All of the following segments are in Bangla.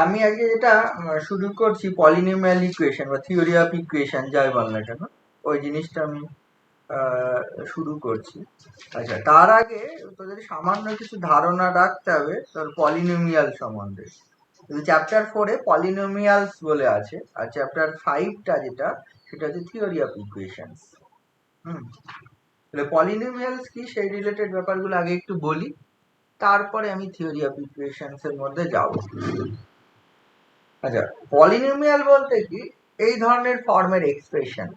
আমি আজকে যেটা শুরু করছি পলিনোমিয়াল ইকুয়েশন বা থিওরি অফ ইকুয়েশন যাই বল না কেন, ওই জিনিসটা আমি আহ, শুরু করছি। আচ্ছা, তার আগে তোদের সামান্য কিছু ধারণা রাখতে হবে তোর পলিনোমিয়াল সম্বন্ধে। চ্যাপ্টার 4-এ পলিনোমিয়ালস বলে আছে, আর চ্যাপ্টার 5টা যেটা, সেটা হচ্ছে থিওরি অফ ইকুয়েশনস। তাহলে পলিনোমিয়ালস কি সেই রিলেটেড ব্যাপারগুলো আগে একটু বলি, তারপরে আমি থিওরি অফ ইকুয়েশনস এর মধ্যে যাব। আচ্ছা, পলিনোমিয়াল বলতে কি এই ধরনের ফর্মের এক্সপ্রেশন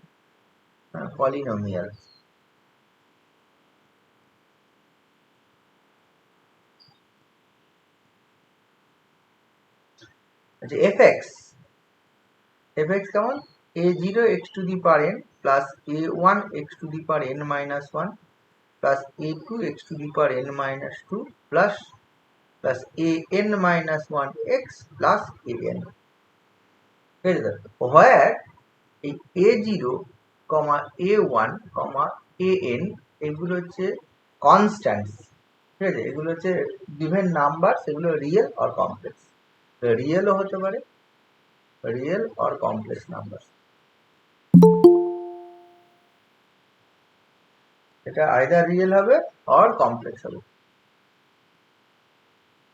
পলিনোমিয়াল। আচ্ছা, এফএক্স কেমন? a0 x two the power n plus a1 x two the power n minus 1 plus a2 x two the power n minus 2 plus an minus 1 x plus an। হোয়ার এই a0, a1, an এগুলো হচ্ছে কনস্ট্যান্টস, ঠিক আছে? এগুলো হচ্ছে গিভেন নাম্বার, সেগুলো রিয়েল আর কমপ্লেক্স। রিয়েলও হতে পারে, রিয়েল আর কমপ্লেক্স নাম্বার। এটা আইদার রিয়েল হবে আর কমপ্লেক্স হবে।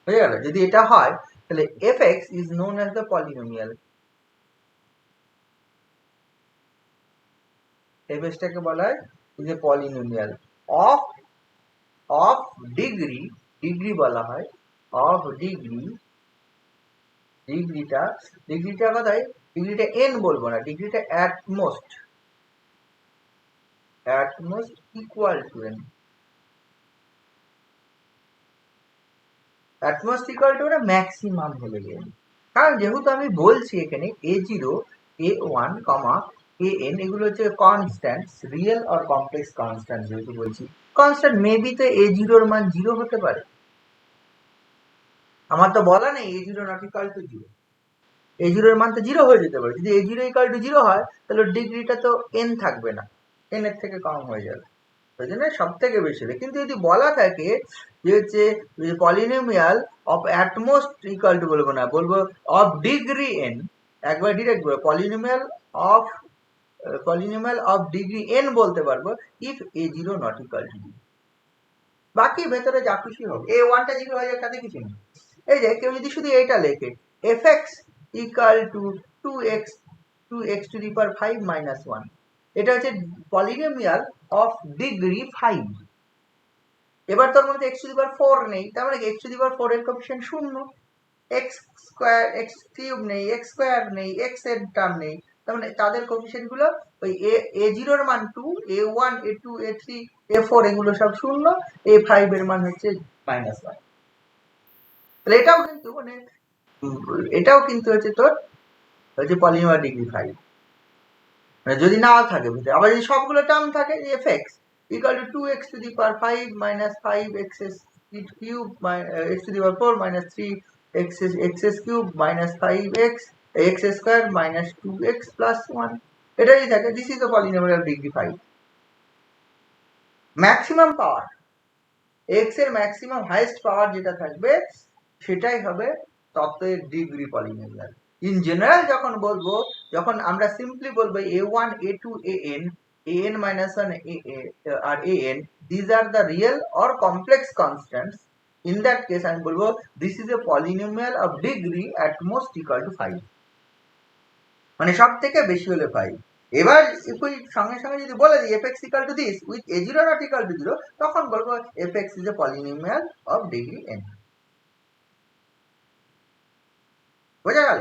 বুঝে গেল? যদি এটা হয় তাহলে fx is known as the polynomial। fxটাকে বলা হয় is a polynomial of degree বলা হয়, অফ ডিগ্রিটা কোথায়? ডিগ্রিটা n বলবো না, ডিগ্রিটা at most equal to n। At most equal to maximum হলে n। কারণ যেহেতু আমি বলছি এখানে a0, a1, an এগুলো হচ্ছে কনস্ট্যান্ট, রিয়েল আর কমপ্লেক্স কনস্ট্যান্ট। যেহেতু বলছি কনস্ট্যান্ট, মেবি তো a0 এর মান 0 হতে পারে। আমার তো বলা নেই a0 not equal to 0। a0 এর মান তো 0 হয়ে যেতে পারে। যদি a0 ইকুয়াল টু 0 হয় তাহলে ডিগ্রিটা তো n থাকবে না, n এর থেকে কম হয়ে যাবে, ওই জন্য সব থেকে বেশি হবে। কিন্তু যদি বলা থাকে যে হচ্ছে polynomial of at most equal to বলবো না, বলবো অফ ডিগ্রি n, একবার ডিরেক্ট বলবো পলিনোমিয়াল অফ ডিগ্রি n বলতে পারবো if a0 not equal to 0। বাকি ভেতরে যা খুশি হবে, a1 টা 0 হয়ে যাবে তাতে কিছু নেই। এই যে কেউ যদি শুধু এটা লেখে fx equal two 2x two the power 5 minus 1, এটা হচ্ছে পলিনোমিয়াল অফ ডিগ্রি 5। এবার তোর মধ্যে x টু দি পাওয়ার 4 নেই, তার মানে x টু দি পাওয়ার 4 এর coefficient 0, x square, x cube নেই, x স্কয়ার নেই, x এর টার্ম নেই, তার মানে তাদের কোএফিশিয়েন্ট গুলো ওই a0 এর মান 2, a1, a2, a3, a4 এগুলো সব 0, a5 এর মান হচ্ছে -1। তাহলে এটাও কিন্তু হচ্ছে তোর হচ্ছে পলিনোমিয়াল ডিগ্রি 5। মানে যদি না থাকে ভিতরে, আবার যদি সবগুলো টার্ম থাকে, fx equal to 2x to the power 5 minus 5x cube x to the power 4 minus 3x cube minus 5x x square minus 2x plus 1, এটাই থাকে। This is the polynomial degree 5। Maximum power, x এর ম্যাক্সিমাম হাইয়েস্ট পাওয়ার যেটা থাকবে সেটাই হবে তত্ত্বের ডিগ্রি পলিনোমিয়াল। ইন জেনারেল যখন আমরা সিম্পলি বলবো a1, a2, an minus 1 R an, these are the real or complex constants, in that case আমি বলবো this is a polynomial of degree at most equal to 5, মানে সব থেকে বেশি হলে 5। এবার সঙ্গে সঙ্গে যদি বলে দিই fx equal to this with a0 not equal to 0, তখন বলবো fx is a polynomial of degree n। বোঝা গেল?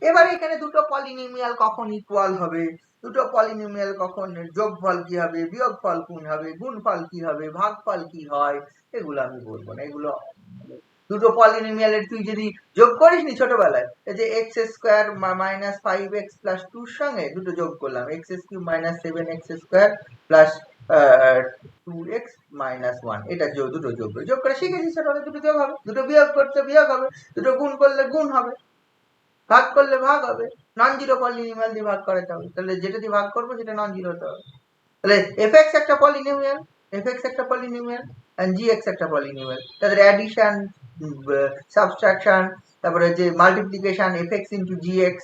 এবার এখানে দুটো পলিনোমিয়াল কখন ইকুয়াল হবে, দুটো পলিনোমিয়াল কখন যোগফল কি হবে, বিয়োগফল কোন হবে, গুণফল কি হবে, ভাগফল কি হয়, এগুলো আমি বলবো না। এগুলো দুটো পলিনোমিয়ালের তুই যদি যোগ করিস নি ছোটবেলায়, এই যে x square minus 5x plus 2 এর সঙ্গে দুটো যোগ করলাম, x cube minus 7x square plus 2x minus 1, এটা দুটো যোগ করে শিখেছি ছোটবেলায়। দুটো যোগ হবে, দুটো বিয়োগ করতে বিয়োগ হবে, দুটো গুণ করলে গুণ হবে, ভাগ করলে ভাগ হবে। নন জিরো পলিনোমিয়াল দিয়ে ভাগ করাতে হবে, তাহলে যেটা দিয়ে ভাগ করবো সেটা নন জিরো হতে হবে। তাহলে fx একটা পলিনোমিয়াল, and gx একটা পলিনোমিয়াল। তাদের অ্যাডিশন, সাবট্রাকশন, তারপরে হচ্ছে মাল্টিপ্লিকেশন fx ইন্টু gx,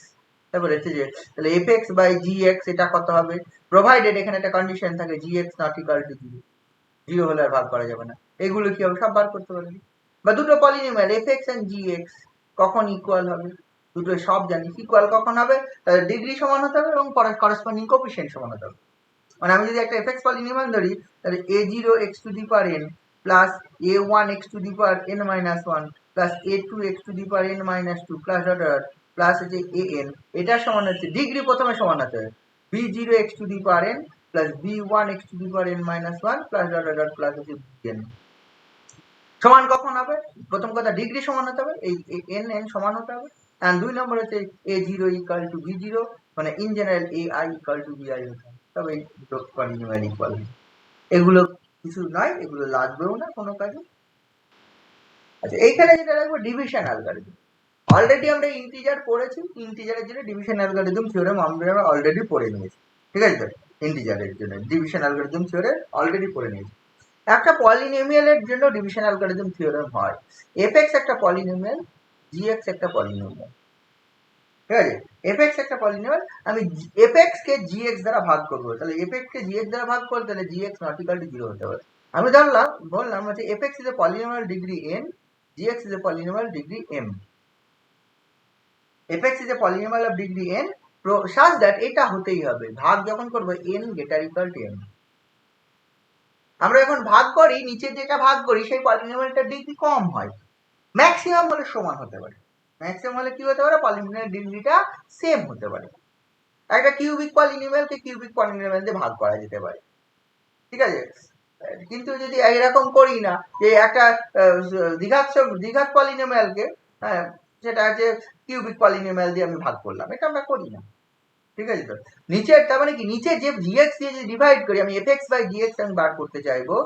তারপরে হচ্ছে যে তাহলে fx বাই gx এটা কত হবে, প্রোভাইডেড এখানে একটা কন্ডিশন থাকে gx নট ইকুয়াল টু 0, 0 হলে আর ভাগ করা যাবে না, এগুলো কি হবে সব বার করতে পারবি। বা দুটো পলিনোমিয়াল fx এন্ড gx কখন ইকুয়াল হবে, দুটো সব জানিস ইকুয়াল কখন হবে, তাহলে ডিগ্রি সমান হতে হবে এবং করেসপন্ডিং কোএফিসিয়েন্ট সমান হতে হবে। মানে আমি যদি একটা fx পলিনোমিয়াল ধরি তাহলে a0 x two the power n plus a1 x two the power n minus 1 plus a2 x two the power n minus 2 plus dot plus হচ্ছে an, এটা সমান হচ্ছে ডিগ্রি প্রথমে সমান হতে হবে b0 x two the power n plus b1 x two the power n minus 1 plus dot plus হচ্ছে bn সমান কখন হবে, প্রথম কথা ডিগ্রি সমান হতে হবে, এই n n সমান হতে হবে। এন্ড দুই নম্বর হচ্ছে a0 ইকুয়াল টু b0, মানে in general ai equal to bi হতে হবে, তবে পলিনোমিয়াল ইকুয়াল। এগুলো কিছু নয়, এগুলো লাগবেও না কোনো কাজে। আচ্ছা এইখানে যেটা রাখবো ডিভিশন অ্যালগরিদম, অলরেডি আমরা ইন্টিজার পড়েছি, ইন্টিজারের জন্য ডিভিশন অ্যালগরিদম থিওরেম আমরা অলরেডি পড়ে নিয়েছি, ঠিক আছে, ইন্টিজারের জন্য ডিভিশন অ্যালগরিদম থিওরেম অলরেডি পড়ে নিয়েছি। একটা পলিনোমিয়ালের জন্য ডিভিশন অ্যালগরিদম থিওরেম হয়, fx একটা পলিনোমিয়াল, gx একটা পলিনোমিয়াল, ঠিক আছে, fx একটা পলিনোমিয়াল, আমি fx কে gx দ্বারা ভাগ করব, তাহলে fx কে gx দ্বারা ভাগ করলে তাহলে gx নট ইকুয়াল টু 0 হতে হবে। আমি ধরলাম বললাম হচ্ছে fx is a polynomial degree n, gx is a polynomial degree m, fx is a polynomial of degree n such that এটা হতেই হবে, ভাগ যখন করব n greater equal to m। আমরা যখন ভাগ করি নিচে যেটা ভাগ করি সেই পলিনোমিয়ালটার ডিগ্রি কম হয়, ম্যাক্সিমাম হলে সমান হতে পারে, ম্যাক্সিমাম হলে কি হতে পারে পলিনোমিয়াল ডিগ্রিটা সেম হতে পারে। একটা কিউবিক পলিনোমিয়ালকে কিউবিক পলিনোমিয়াল দিয়ে ভাগ করা যেতে পারে, ঠিক আছে, কিন্তু যদি এরকম করি না যে একটা দ্বিঘাত পলিনোমিয়ালকে, হ্যাঁ সেটা হচ্ছে কিউবিক পলিনোমিয়াল দিয়ে আমি ভাগ করলাম, এটা আমরা করি না, ঠিক আছে। তো নিচের তার মানে কি নিচে যে gx দিয়ে যে ডিভাইড করি আমি fx বাই gx আমি বার করতে চাইবো,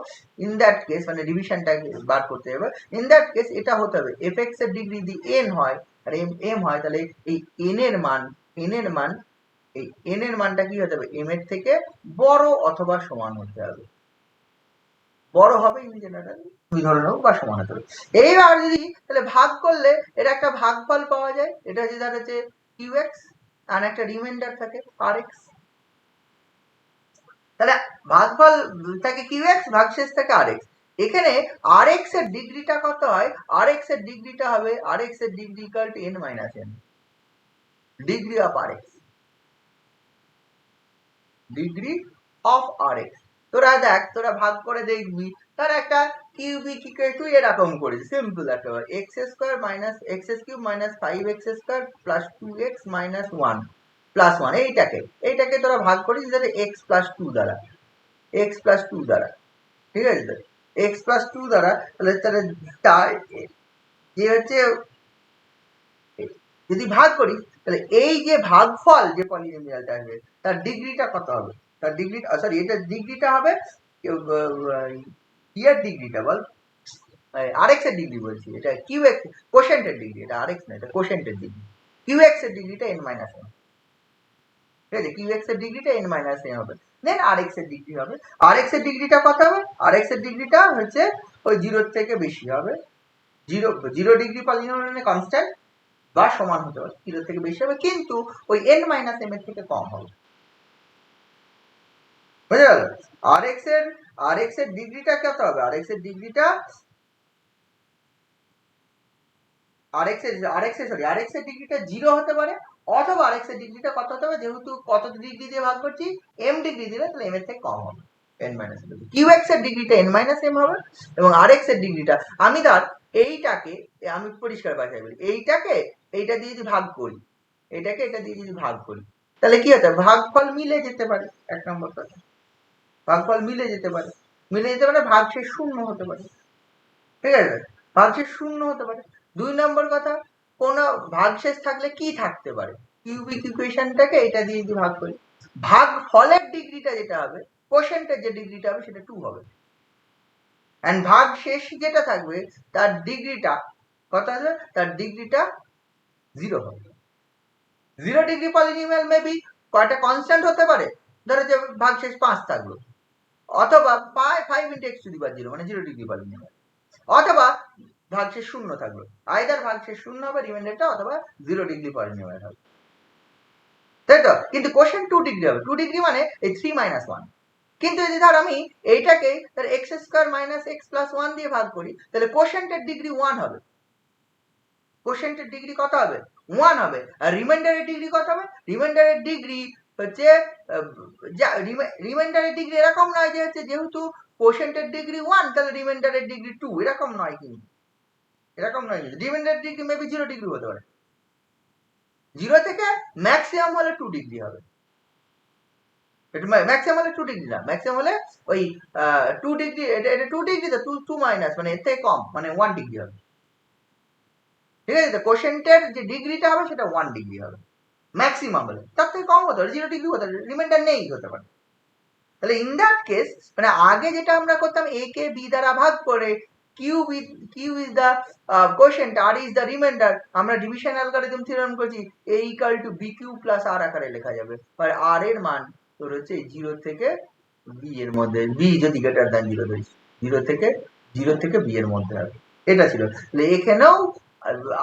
ইন দ্যাট কেস মানে ডিভিশনটা বার করতে হবে, ইন দ্যাট কেস এটা হতে হবে fx এর ডিগ্রি যদি n হয় আর m হয়, তাহলে এই n এর মান এই n এর মানটা কি হতে হবে m এর থেকে বড় অথবা সমান হতে হবে, বড় হবে ইন জেনারেল দুই ধরনের হোক বা সমান হতে হবে। এইবার যদি তাহলে ভাগ করলে এটা একটা ভাগফল পাওয়া যায়, এটা হচ্ছে ধর হচ্ছে qx আর একটা রিমাইন্ডার থাকে rx, তাহলে ভাগফল থাকে qx, ভাগশেষ থাকে rx। এখানে rx এর ডিগ্রিটা কত হয়, rx এর ডিগ্রিটা হবে rx এর degree equal to n minus n, degree of rx, degree of rx। তোরা দেখ তোরা ভাগ করে দেখবি, তার একটা কিউবিক ইকুয়াল টু এরকম করেছে সিম্পল একেবারে x square minus x cube minus 5x square plus 2x minus 1 plus 1, এইটাকে তোরা ভাগ করিস যাতে x প্লাস 2 দ্বারা, x প্লাস 2 দ্বারা, ঠিক আছে, তো x প্লাস 2 দ্বারা তাহলে তার যে হচ্ছে যদি ভাগ করি তাহলে এই যে ভাগফল যে পলিনোমিয়ালটা আসবে তার ডিগ্রিটা কত হবে, তার ডিগ্রি সরি এটা ডিগ্রিটা হবে ইয়ার ডিগ্রিটা বল rx এর ডিগ্রি বলছি, এটা qx কোশেন্টের ডিগ্রি, এটা rx না এটা কোশেন্টের ডিগ্রি, qx এর ডিগ্রিটা n মাইনাস 1, ঠিক আছে, qx এর ডিগ্রিটা n মাইনাস 1 হবে, দেন rx এর ডিগ্রি হবে, rx এর ডিগ্রিটা কত হবে, rx এর ডিগ্রিটা হচ্ছে ওই 0 থেকে বেশি হবে, 0 ডিগ্রি পলিনোমিয়াল কনস্ট্যান্ট বা সমান হতে পারে, 0 থেকে বেশি হবে কিন্তু ওই n মাইনাস m এর থেকে কম হবে, বুঝে গেল। rx এর ডিগ্রিটা কত হবে, rx এর ডিগ্রিটা rx এর ডিগ্রিটা 0 হতে পারে, অথবা rx এর ডিগ্রিটা কত হতে হবে, যেহেতু কত ডিগ্রি দিয়ে ভাগ করছি m ডিগ্রি দিলে তাহলে m এর থেকে কম হবে, n মাইনাস m, qx এর ডিগ্রিটা n মাইনাস m হবে এবং rx এর ডিগ্রিটা আমি ধর এইটাকে আমি পরিষ্কার ভাষায় বলি এইটা দিয়ে যদি ভাগ করি, এটাকে এটা দিয়ে যদি ভাগ করি তাহলে কি হতে ভাগফল মিলে যেতে পারে, এক নম্বর কথা ভাগফল মিলে যেতে পারে, ভাগশেষ শূন্য হতে পারে, ঠিক আছে, ভাগশেষ শূন্য হতে পারে। দুই নম্বর কথা কোন ভাগশেষ থাকলে কি থাকতে পারে, কিউবিক ইকুয়েশনটাকে এটা দিয়ে যদি ভাগ করি ভাগফলের ডিগ্রিটা যেটা হবে কোশেন্টের যে ডিগ্রিটা হবে সেটা 2 হবে, এন্ড ভাগশেষ যেটা থাকবে তার ডিগ্রিটা কত হবে, তার ডিগ্রিটা 0 হবে। 0 ডিগ্রি পলিনোমিয়াল মেবি কয়টা কনস্ট্যান্ট হতে পারে, ধরো যে ভাগশেষ 5 থাকলো, অথবা 5 into x to the power 0 মানে 0 ডিগ্রি পলিনোমিয়াল, অথবা ভাগশেষ শূন্য থাকবে, আইদার ভাগশেষ শূন্য হবে রিমাইন্ডারটা, অথবা 0 ডিগ্রি পলিনোমিয়াল হবে, তাই তো? কিন্তু কোশ্চেন 2 ডিগ্রি হবে, 2 ডিগ্রি মানে এই 3 - 1। কিন্তু যদি ধর আমি এইটাকে তার x square minus x plus 1 দিয়ে ভাগ করি, তাহলে কোশ্চেন্টের ডিগ্রি 1 হবে। কোশ্চেন্টের ডিগ্রি কত হবে? 1 হবে। আর রিমাইন্ডারের ডিগ্রি কত হবে? রিমাইন্ডারের ডিগ্রি হচ্ছে রিমাইন্ডারের ডিগ্রি এরকম নয় যে হচ্ছে যেহেতু কোশ্চেন্টের ডিগ্রি 1 তাহলে রিমাইন্ডারের ডিগ্রি 2, এরকম নয় কিন্তু, এরকম নয় কিন্তু। রিমাইন্ডারের ডিগ্রি মেবি 0 ডিগ্রি হতে পারে, 0 থেকে ম্যাক্সিমাম হলে 2 ডিগ্রি হবে। ম্যাক্সিমাম হলে 2 ডিগ্রি না, ম্যাক্সিমাম হলে ওই 2 ডিগ্রি, এটা 2 ডিগ্রি তো 2 মাইনাস মানে এর থেকে কম, মানে 1 ডিগ্রি হবে। ঠিক আছে? তো কোশ্চেন্টের যে ডিগ্রিটা হবে সেটা 1 ডিগ্রি হবে ম্যাক্সিমাম হলে, তার থেকে কম হতে পারে, 0 ডিগ্রি হতে পারে, রিমাইন্ডার নেই হতে পারে। তাহলে ইন দ্যাট কেস মানে আগে যেটা আমরা করতাম a কে b দ্বারা ভাগ করে q is the quotient, r is the remainder, আমরা ডিভিশন অ্যালগরিদম থিওরেম করছি a equal to bq plus r আকারে লেখা যাবে। আর r এর মান তোর হচ্ছে 0 থেকে b এর মধ্যে, b যদি গ্রেটার দ্যান 0 ধরিস, 0 থেকে b এর মধ্যে হবে, এটা ছিল। তাহলে এখানেও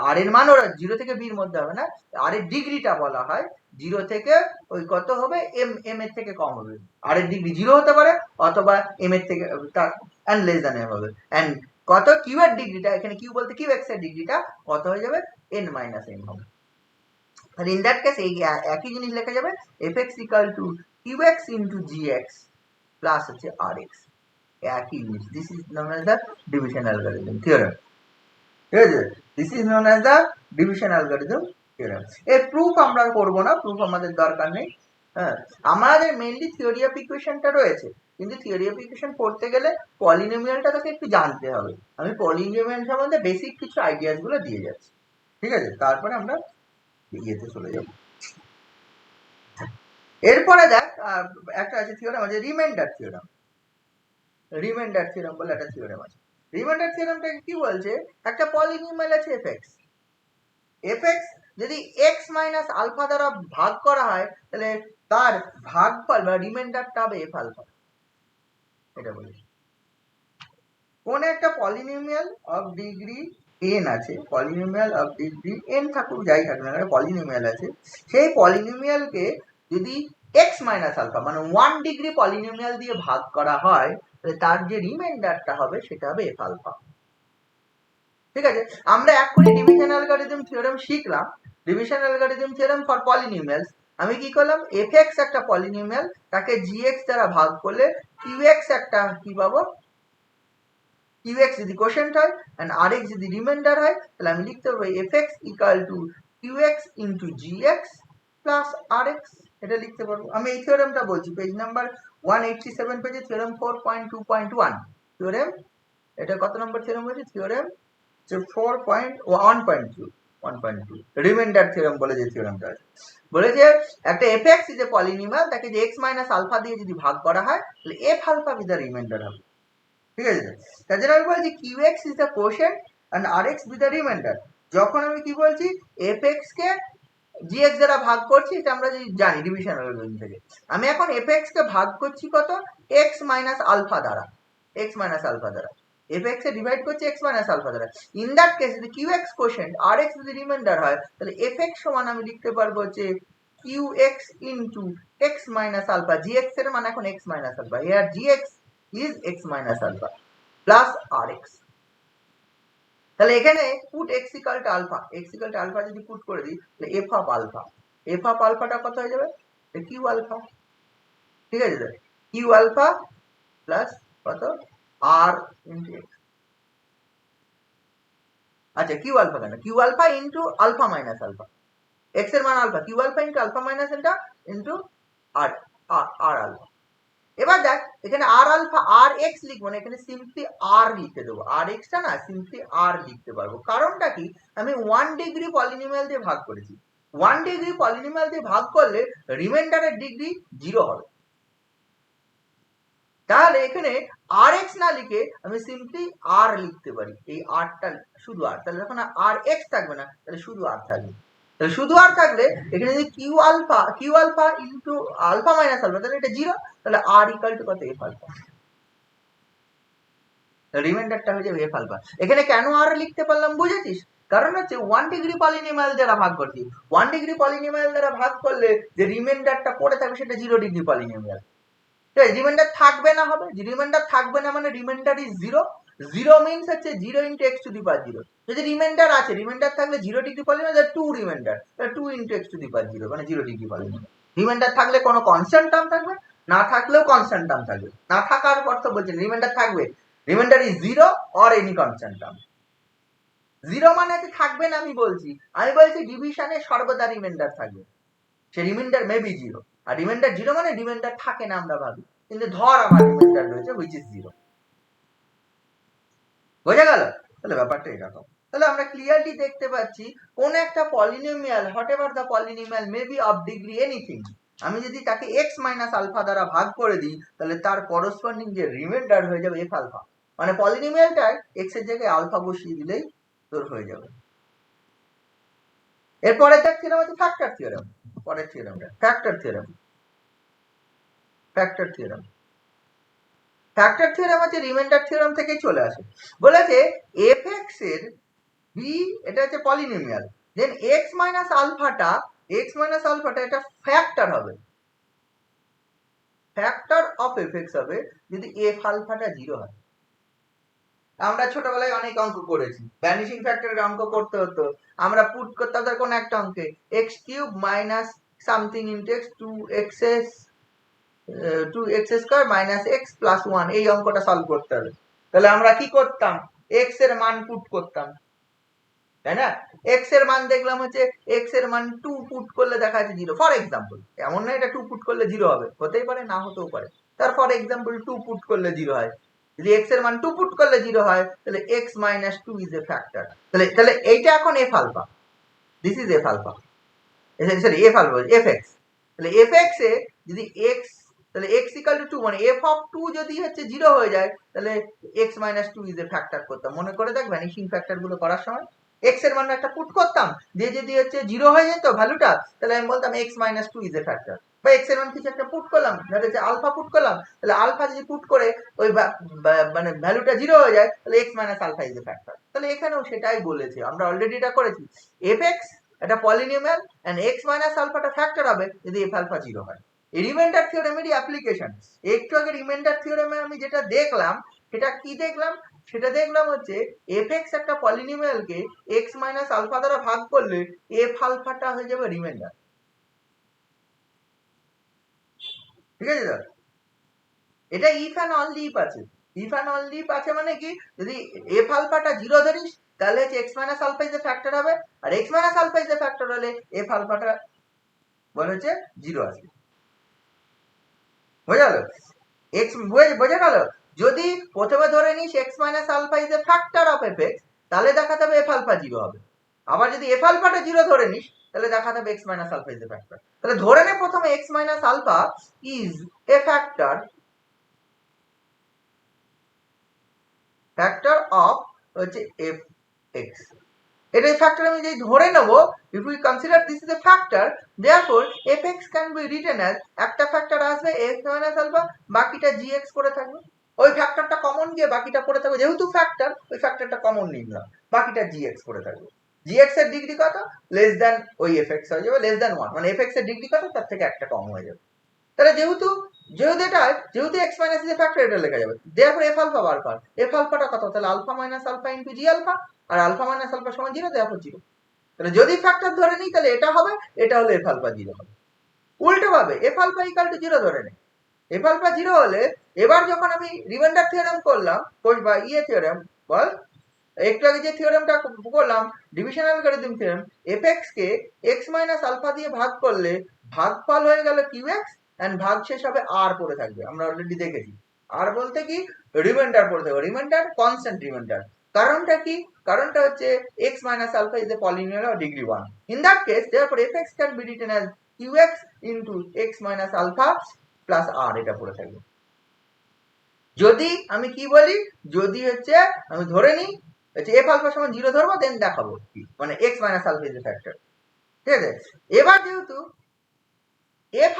আর এর মান ওরা 0 থেকে b এর মধ্যে হবে না, আর এর ডিগ্রিটা বলা হয় 0 থেকে ওই কত হবে m এর থেকে কম হবে, আর এর ডিগ্রি 0 হতে পারে অথবা m এর থেকে তার এন্ড লেস দ্যান m হবে। এন্ড কত q এর ডিগ্রিটা, এখানে q বলতে qx এর ডিগ্রিটা কত হয়ে যাবে? n - m হবে। তাহলে ইন দ্যাট কেস এই একই জিনিস লেখা যাবে fx equal to qx into gx plus হচ্ছে rx, একই জিনিস। This is known as the division algorithm theorem. ঠিক আছে? This is known as the division algorithm theorem. এর প্রুফ আমরা করব না, প্রুফ আমাদের দরকার নেই। হ্যাঁ, আমাদের মেইনলি থিওরি অফ ইকুয়েশনটা রয়েছে, কিন্তু থিওরি অফ ইকুয়েশন পড়তে গেলে পলিনোমিয়ালটা তোকে একটু জানতে হবে। আমি পলিনোমিয়াল সম্বন্ধে বেসিক কিছু আইডিয়াস গুলো দিয়ে যাচ্ছি, ঠিক আছে? তারপরে আমরা ইয়েতে চলে যাব। এরপরে দেখ একটা আছে থিওরেম আছে রিমাইন্ডার থিওরেম। রিমাইন্ডার থিওরেম বলে একটা থিওরেম আছে। রিমাইন্ডার থিওরেমটা কি বলছে? একটা পলিনোমিয়াল আছে fx, fx যদি x মাইনাস আলফা দ্বারা ভাগ করা হয় তাহলে তার ভাগফল বা রিমাইন্ডারটা হবে f আলফা। এটা বলছি কোন একটা পলিনোমিয়াল অফ ডিগ্রি n আছে, পলিনোমিয়াল অফ ডিগ্রি n থাকুক যাই থাকুক না, পলিনোমিয়াল আছে, সেই পলিনোমিয়ালকে যদি x মাইনাস আলফা মানে 1 ডিগ্রি পলিনোমিয়াল দিয়ে ভাগ করা হয় তাহলে তার যে রিমাইন্ডারটা হবে সেটা হবে f আলফা। ঠিক আছে? আমরা এক্ষুনি ডিভিশন অ্যালগরিদম থিওরেম শিখলাম, division algorithm theorem for polynomials. আমি কি করলাম? fx একটা পলিনোমিয়াল, তাকে gx দ্বারা ভাগ করলে qx একটা কি পাবো? qx যদি কোশ্চেন্ট হয় and rx যদি রিমাইন্ডার হয় তাহলে আমি লিখতে পারবো fx equal to qx into gx plus rx, এটা লিখতে পারবো। আমি এই থিওরেমটা বলছি পেজ নাম্বার 187 পেজে থিওরেম 4.2.1 থিওরেম, এটা কত নম্বর থিওরেম বলছি? থিওরেম 4.1.2 রিমাইন্ডার থিওরেম বলে যে থিওরেমটা আছে, বলে যে একটা fx ইজ এ পলিনোমিয়াল, তাকে যে x মাইনাস আলফা দিয়ে যদি ভাগ করা হয় তাহলে f alpha with the remainder হবে। ঠিক আছে? তার জন্য আমি বলছি qx is the quotient and rx with the remainder. যখন আমি কি বলছি fx কে gx দ্বারা ভাগ করছি, এটা আমরা জানি ডিভিশন অ্যালগরিদম থেকে। আমি এখন fx কে ভাগ করছি কত? x মাইনাস আলফা দ্বারা, x মাইনাস আলফা দ্বারা fx এ ডিভাইড করছি x মাইনাস আলফা দ্বারা। ইন দ্যাট কেস যদি qx কোশ্চেন্ট rx যদি রিমাইন্ডার হয় তাহলে fx সমান আমি লিখতে পারবো যে qx into x minus alpha, gx এর মান এখন x minus alpha, here gx is x minus alpha plus rx। তাহলে এখানে put x equal to alpha, x equal to alpha যদি পুট করে দিই তাহলে f of alpha, f of alpha টা কত হয়ে যাবে? q alpha। ঠিক আছে? q alpha plus কত? r into x। আচ্ছা q alpha কেন? q alpha into alpha minus alpha, x এর মান alpha, q alpha into alpha minus alpha into r alpha। এবার দেখ এখানে আর আলফা আর এক্স লিখবো না, এখানে সিম্পলি আর লিখে দেবো, আর এক্সটা না সিম্পলি আর লিখতে পারবো। কারণটা কি? আমি 1 ডিগ্রি পলিনোমিয়াল দিয়ে ভাগ করেছি, 1 ডিগ্রি পলিনোমিয়াল দিয়ে ভাগ করলে রিমাইন্ডারের ডিগ্রি 0 হবে। তাহলে এখানে আর এক্স না লিখে আমি সিম্পলি আর লিখতে পারি, এই আরটা শুধু আর, তাহলে যখন আর এক্স থাকবে না তাহলে শুধু আর থাকবে। তাহলে শুধু আর থাকলে এখানে যদি Q alpha into alpha minus alpha তাহলে এটা 0, তাহলে আর ইকুয়াল টু কত? F alpha. রিমাইন্ডারটা হয়ে যাবে এফ আলফা। এখানে কেন আর লিখতে পারলাম বুঝেছিস? কারণ হচ্ছে 1 ডিগ্রি পলিনোমিয়াল দ্বারা ভাগ করছি, 1 ডিগ্রি পলিনোমিয়াল দ্বারা ভাগ করলে যে রিমাইন্ডারটা পড়ে থাকবে সেটা 0 ডিগ্রি পলিনোমিয়াল। ঠিক আছে, রিমাইন্ডার থাকবে না, হবে রিমাইন্ডার থাকবে না মানে রিমাইন্ডার ইজ 0। 0 মিন্স হচ্ছে 0 into X to the power 0। যদি রিমাইন্ডার আছে, রিমাইন্ডার থাকলে 0 degree polynomial 2 remainder, 2 into X to the power 0 মানে 0 ডিগ্রি পলিনোমিয়াল। রিমাইন্ডার থাকলে কোনো কনস্ট্যান্ট টার্ম থাকবে, না থাকলেও কনস্ট্যান্ট টার্ম থাকবে। না থাকার অর্থ বলছেন রিমাইন্ডার থাকবে, reminder is 0 or any constant term. 0 মানে থাকবে না আমি বলছি, আমি বলছি ডিভিশনে সর্বদা রিমাইন্ডার থাকবে, সে রিমাইন্ডার মে বি 0। আর রিমাইন্ডার 0 মানে রিমাইন্ডার থাকে না আমরা ভাবি, কিন্তু ধর আমার রিমাইন্ডার রয়েছে হুইচ ইজ 0। বোঝা গেল? তাহলে ব্যাপারটা এরকম। তাহলে আমরা ক্লিয়ারলি দেখতে পাচ্ছি কোন একটা polynomial, what ever the polynomial may be of degree anything, আমি যদি তাকে x মাইনাস আলফা দ্বারা ভাগ করে দিই তাহলে তার করসপন্ডিং যে রিমাইন্ডার হয়ে যাবে এফ আলফা। মানে পলিনোমিয়ালটার x এর জায়গায় আলফা বসিয়ে দিলেই তোর হয়ে যাবে। এরপরে তার থিওরেম হচ্ছে ফ্যাক্টর থিওরেম। পরের থিওরেমটা factor theorem. Factor theorem factor theorem হচ্ছে রিমাইন্ডার থিওরেম থেকে চলে আসে। বলেছে এফ এক্স এর বি, এটা হচ্ছে পলিনোমিয়াল, দেন এক্স মাইনাস আলফাটা এটা ফ্যাক্টর হবে, ফ্যাক্টর অফ এফ এক্স হবে যদি এফ আলফাটা 0 হয়। আমরা ছোটবেলায় অনেক অঙ্ক করেছি, ভ্যানিশিং ফ্যাক্টরের অঙ্ক করতে হতো, আমরা পুট করতাম তার কোন একটা অঙ্কে x cube minus something into x 2x square minus x plus 1, এই অঙ্কটা সলভ করতে হবে। তাহলে আমরা কি করতাম, এক্স এর মান পুট করতাম, তাই না? এক্স এর মান দেখলাম হচ্ছে এক্স এর মান 2 পুট করলে দেখা যাচ্ছে 0, ফর এক্সাম্পল। এমন না এটা 2 পুট করলে 0 হবে, হতেই পারে না হতেও পারে। তার ফর এক্সাম্পল 2 পুট করলে 0 হয়। যদি এক্স এর মান 2 পুট করলে 0 হয় তাহলে x minus 2 is a factor. তাহলে এইটা এখন f alpha, this is f alpha, sorry f alpha f x. তাহলে এফ এক্স এ যদি এক্স, তাহলে x ইকুয়াল টু 2 মানে f অফ 2 যদি হচ্ছে 0 হয়ে যায় তাহলে x minus 2 is a factor করতাম। মনে করে দেখ ভ্যানিশিং ফ্যাক্টর গুলো করার সময় x এর মান একটা পুট করতাম, দিয়ে যদি হচ্ছে 0 হয়ে যেত ভ্যালুটা, তাহলে আমি বলতাম x minus 2 is a factor. বা x এর মান কিছু একটা পুট করলাম, ধরে যে আলফা পুট করলাম, তাহলে আলফা যদি পুট করে ওই মানে ভ্যালুটা 0 হয়ে যায় তাহলে x minus alpha is a factor. তাহলে এখানেও সেটাই বলেছে, আমরা অলরেডি এটা করেছি। fx একটা পলিনোমিয়াল এন্ড x মাইনাস আলফাটা ফ্যাক্টর হবে যদি f আলফা 0 হয়। এই রিমাইন্ডার থিওরেমেরই অ্যাপ্লিকেশন। একটু আগে রিমাইন্ডার থিওরেমে আমি যেটা দেখলাম সেটা কি দেখলাম, সেটা দেখলাম হচ্ছে fx একটা পলিনোমিয়ালকে x মাইনাস আলফা দ্বারা ভাগ করলে f আলফাটা হয়ে যাবে রিমাইন্ডার। ঠিক আছে স্যার? এটা ইফ এন্ড অনলি ইফ আছে। ইফ এন্ড অনলি ইফ আছে মানে কি, যদি f আলফাটা 0 ধরিস তাহলে হচ্ছে x minus alpha is a factor হবে, আর x minus alpha is a factor হলে f আলফাটা বলে হচ্ছে 0 আসবে। বোঝা গেল? বোঝা গেল? যদি প্রথমে ধরে নিস x minus alpha is a factor of fx তাহলে দেখা যাবে f আলফা 0 হবে। আবার যদি f আলফাটা 0 ধরে নিস তাহলে দেখা যাবে x minus alpha is a factor. তাহলে ধরে নে প্রথমে x minus alpha is a factor of হচ্ছে fx। এটা ফ্যাক্টর আমি যদি ধরে নেব, if we consider this is a factor, therefore fx can be written as একটা ফ্যাক্টর আসবে x মাইনাস আলফা, বাকিটা gx পড়ে থাকবে। ওই ফ্যাক্টরটা কমন গিয়ে বাকিটা পড়ে থাকবে, যেহেতু ফ্যাক্টর ওই ফ্যাক্টরটা কমন নিলাম, বাকিটা gx পড়ে থাকবে। gx এর ডিগ্রি কত, লেস দ্যান ওই fx হয়ে যাবে, লেস দ্যান 1 মানে fx এর ডিগ্রি কত তার থেকে একটা কম হয়ে যাবে। তাহলে যেহেতু x minus is a factor, এটা লেখা যাবে therefore f আলফা বার কর। f আলফাটা কত, তাহলে alpha minus alpha into g alpha, আর আলফা মাইনাস আলফা সমান 0, therefore 0। তাহলে যদি ফ্যাক্টর ধরে নিই তাহলে এটা হবে, এটা হলো f আলফা 0 হবে। উল্টো ভাবে f আলফা ইকুয়াল টু 0 ধরে নেই, f আলফা 0 হলে এবার যখন আমি রিমাইন্ডার থিওরেম করলাম বা থিওরেম বল, একটু আগে যে থিওরেমটা করলাম ডিভিশন অ্যালগরিদম থিওরেম, fx কে x মাইনাস আলফা দিয়ে ভাগ করলে ভাগফল হয়ে গেল qx এন্ড ভাগ শেষ হবে r পড়ে থাকবে। আমরা অলরেডি দেখেছি r বলতে কি, রিমাইন্ডার পড়ে থাকবে, রিমাইন্ডার কনস্ট্যান্ট রিমাইন্ডার। কারণটা কি, কারণটা হচ্ছে x minus alpha is a polynomial of degree 1। In that case therefore fx can be written as qx into x minus alpha plus r, এটা পড়ে থাকবে। যদি আমি কি বলি, যদি হচ্ছে আমি ধরে নিই হচ্ছে f আলফা সমান 0 ধরবো, দেন দেখাবো কি মানে x minus alpha is a factor. ঠিক আছে? এবার যেহেতু f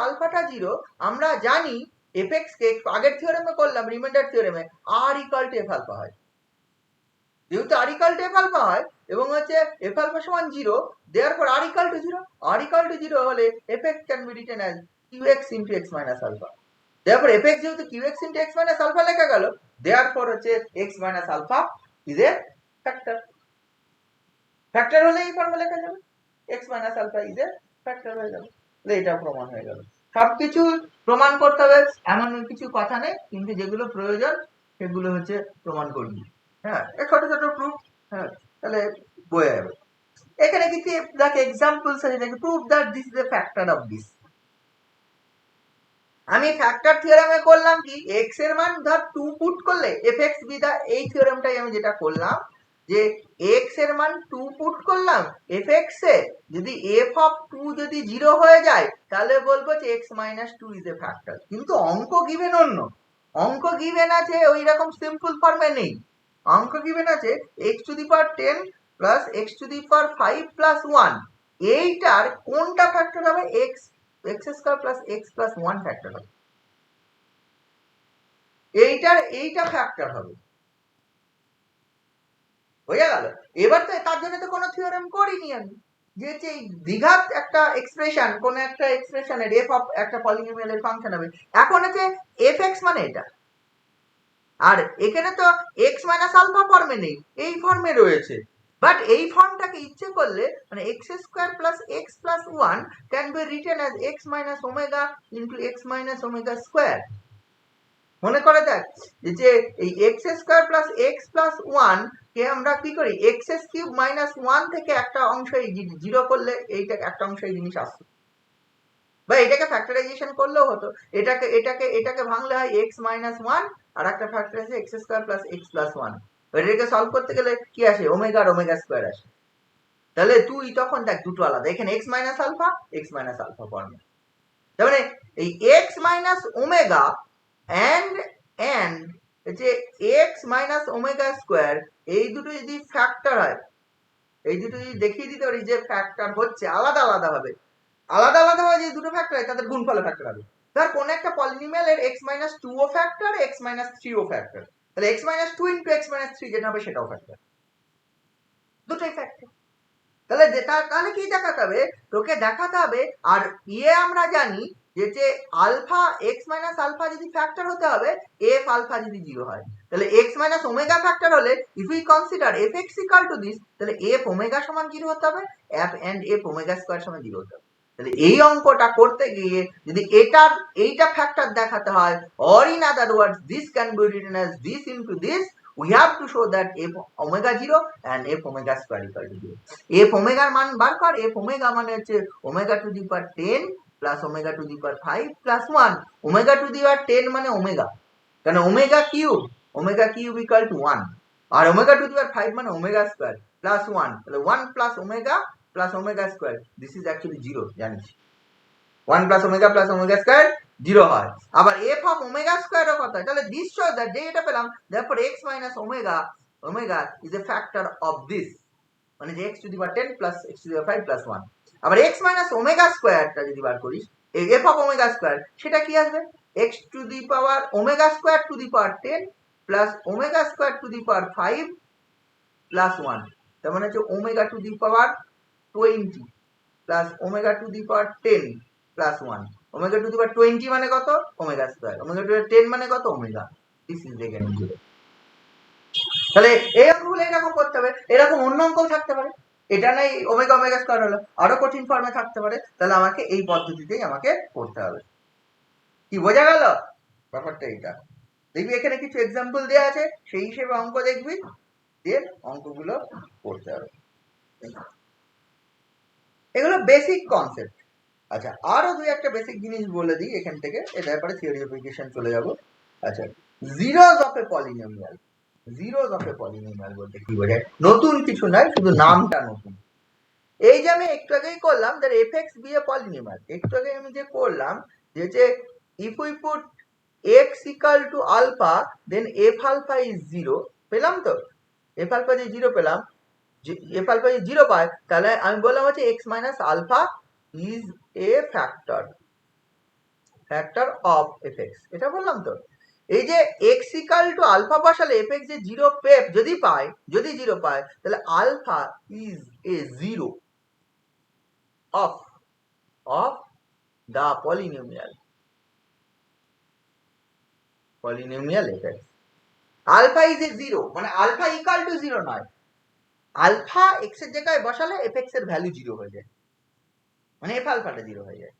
আলফাটা 0, আমরা জানি এফ এক্স কে আগের থিওরেমে করলাম, রিমাইন্ডার থিওরেমে R equal to F alpha হয়। যেহেতু R equal to F alpha হয় এবং হচ্ছে এফ আলফা সমান 0, therefore R equal to 0, R equal to 0 হলে F X can be written as Q X into X minus alpha. Therefore F X যেহেতু Q X into X minus alpha লেখা গেল, দেয়ারফর হচ্ছে x minus alpha is a factor. Factor হলে এই ফর্মে লেখা যাবে x minus alpha is a factor হয়ে যাবে। এটা প্রমাণ হয়ে গেল। সবকিছু প্রমাণ করতে হবে এমন কিছু কথা নেই, কিন্তু যেগুলো প্রয়োজন সেগুলো হচ্ছে প্রমাণ করবি। হ্যাঁ, ছোট ছোট প্রুফ, হ্যাঁ, তাহলে বয়ে যাবে। এখানে কিছু দেখে এক্সাম্পলস আছে, দেখে proof that this is a factor of this. আমি ফ্যাক্টর থিওরেমে করলাম কি, এক্স এর মান ধর 2 পুট করলে এফ এক্স বিদা, এই থিওরেমটাই আমি যেটা করলাম যে এক্স এর মান 2 পুট করলাম এফ এক্স এ, যদি এফ অফ 2 যদি 0 হয়ে যায় তাহলে বলবো যে x minus 2 is a factor. কিন্তু অঙ্ক গিভেন অন্য, অঙ্ক গিভেন আছে ওই রকম সিম্পল ফর্মে নেই। অঙ্ক গিভেন আছে x two the power 10 plus x two the power 5 plus 1, এইটার কোনটা ফ্যাক্টর হবে? x square plus x plus 1 factor হবে, এইটা ফ্যাক্টর হবে। হয়ে গেল। এবার তো তার জন্য তো কোনো থিওরেম করিনি আমি, যে দ্বিঘাত একটা এক্সপ্রেশন, কোন একটা এক্সপ্রেশনের এফ অফ একটা পলিনোমিয়ালের ফাংশন হবে, এখন হচ্ছে এফ এক্স মানে এটা, আর এখানে তো এক্স মাইনাস আলফা ফর্মে নেই, এই ফর্মে রয়েছে। বাট এই ফর্মটাকে ইচ্ছে করলে মানে x square plus x plus 1 can be written as x minus omega into x minus omega square. মনে করে দেখ যে এই x square plus x plus 1 কে আমরা কি করি, এক্স কিউব মাইনাস 1 থেকে একটা অংশ 0 করলে এইটা একটা অংশ এই জিনিস আসছে, বা এটাকে ফ্যাক্টরাইজেশন করলেও হতো। এটাকে এটাকে এটাকে ভাঙলে হয় এক্স মাইনাস 1, আর একটা ফ্যাক্টর আছে x square plus x plus 1। এটাকে সলভ করতে গেলে কি আসে, ওমেগা আর ওমেগা স্কোয়ার আসে। তাহলে তুই তখন দেখ দুটো আলাদা, এখানে এক্স মাইনাস আলফা ফর্মে, তার মানে এই এক্স মাইনাস ওমেগা অ্যান্ড যে এক্স মাইনাস ওমেগা স্কোয়ার, এই দুটো যদি ফ্যাক্টর হয়, এই দুটো যদি দেখিয়ে দিতে পারি যে ফ্যাক্টর হচ্ছে আলাদা আলাদা ভাবে যে দুটো ফ্যাক্টর হয় তাদের গুণফল ফ্যাক্টর হবে। ধর কোন একটা পলিনোমিয়ালের x মাইনাস 2 ও ফ্যাক্টর, x মাইনাস 3 ও ফ্যাক্টর, তাহলে x minus 2 into x minus 3 যেটা হবে সেটাও ফ্যাক্টর, দুটোই ফ্যাক্টর। তাহলে তাহলে কি দেখাতে হবে, তোকে দেখাতে হবে, আর আমরা জানি যে আলফা এক্স মাইনাস আলফা যদি ফ্যাক্টর হতে হবে এফ আলফা যদি 0 হয়, তাহলে এক্স মাইনাস ওমেগা ফ্যাক্টর হলে if we consider f x equal to this, তাহলে এফ ওমেগা সমান 0 হতে হবে, f and f omega square সমান 0 হতে হবে। তাহলে এই অঙ্কটা করতে গিয়ে যদি এইটা ফ্যাক্টর দেখাতে হয়, or in other words this can be written as this into this, we have to show that f omega 0 and f omega square equal to 0. f omega মান বার কর, f omega মানে হচ্ছে omega to the power 10 plus omega to the power 5 plus 1, omega to the power 10 মানে omega, কারণ omega cube equal to 1, R omega to the power 5 মানে omega square plus 1, তাহলে 1 plus omega square, this is actually 0, জানিস 1 plus omega square 0 হয়। আবার f of omega square এর কথা, তাহলে this shows that যে এটা পেলাম, therefore x minus omega is a factor of this, মানে যে x to the power 10 plus x to the power 5 plus 1। আবার x minus omega square টা যদি বার করিস, এই f of omega square সেটা কি আসবে, x to the power omega square to the power 10 plus omega square to the power 5 plus 1, তার মানে হচ্ছে omega to the power 20 plus omega to the power 10 plus 1, omega to the power 20 মানে কত, omega square, omega to the power 10 মানে কত, omega, this is the again 0। তাহলে এই অঙ্কগুলো এরকম করতে হবে, এরকম অন্য অঙ্কও থাকতে পারে, এটা নাই ওমেগা স্কয়ার হলো, আরো কঠিন ফর্মে থাকতে পারে, তাহলে আমাকে এই পদ্ধতিতেই আমাকে করতে হবে। কি বোঝা গেল ব্যাপারটা? এইটা দেখবি এখানে কিছু এক্সাম্পল দেওয়া আছে, সেই হিসেবে অঙ্ক দেখবি, দিয়ে অঙ্কগুলো করতে হবে। এগুলো বেসিক কনসেপ্ট। আচ্ছা, আরো দুই একটা বেসিক জিনিস বলে দিই এখান থেকে, এর ব্যাপারে থিওরি অ্যাপ্লিকেশন চলে যাব। আচ্ছা, zeros of A polynomial, zeros of A polynomial বলতে কি বোঝায়? নতুন কিছু নয়, শুধু নামটা নতুন। এই যে আমি একটু আগেই করলাম that f x be a polynomial, একটু আগে আমি যে করলাম যে if we put x equal to alpha then f alpha is 0, পেলাম তো, এফ আলফা যে 0 পেলাম, এফ আলফা যদি 0 পায় তাহলে আমি বললাম হচ্ছে x minus alpha is a factor, factor of f x, এটা বললাম তো। এই যে এক্স ইকাল টু আলফা বসালে এফ এক্স যে জিরো যদি পায়, যদি জিরো পায়, তাহলে alpha is a zero of the polynomial fx. Alpha is a zero, মানে আলফা ইকাল টু জিরো নয়, আলফা এক্স এর জায়গায় বসালে এফ এক্স এর ভ্যালু জিরো হয়ে যায়, মানে এফ আলফাটা জিরো হয়ে যায়।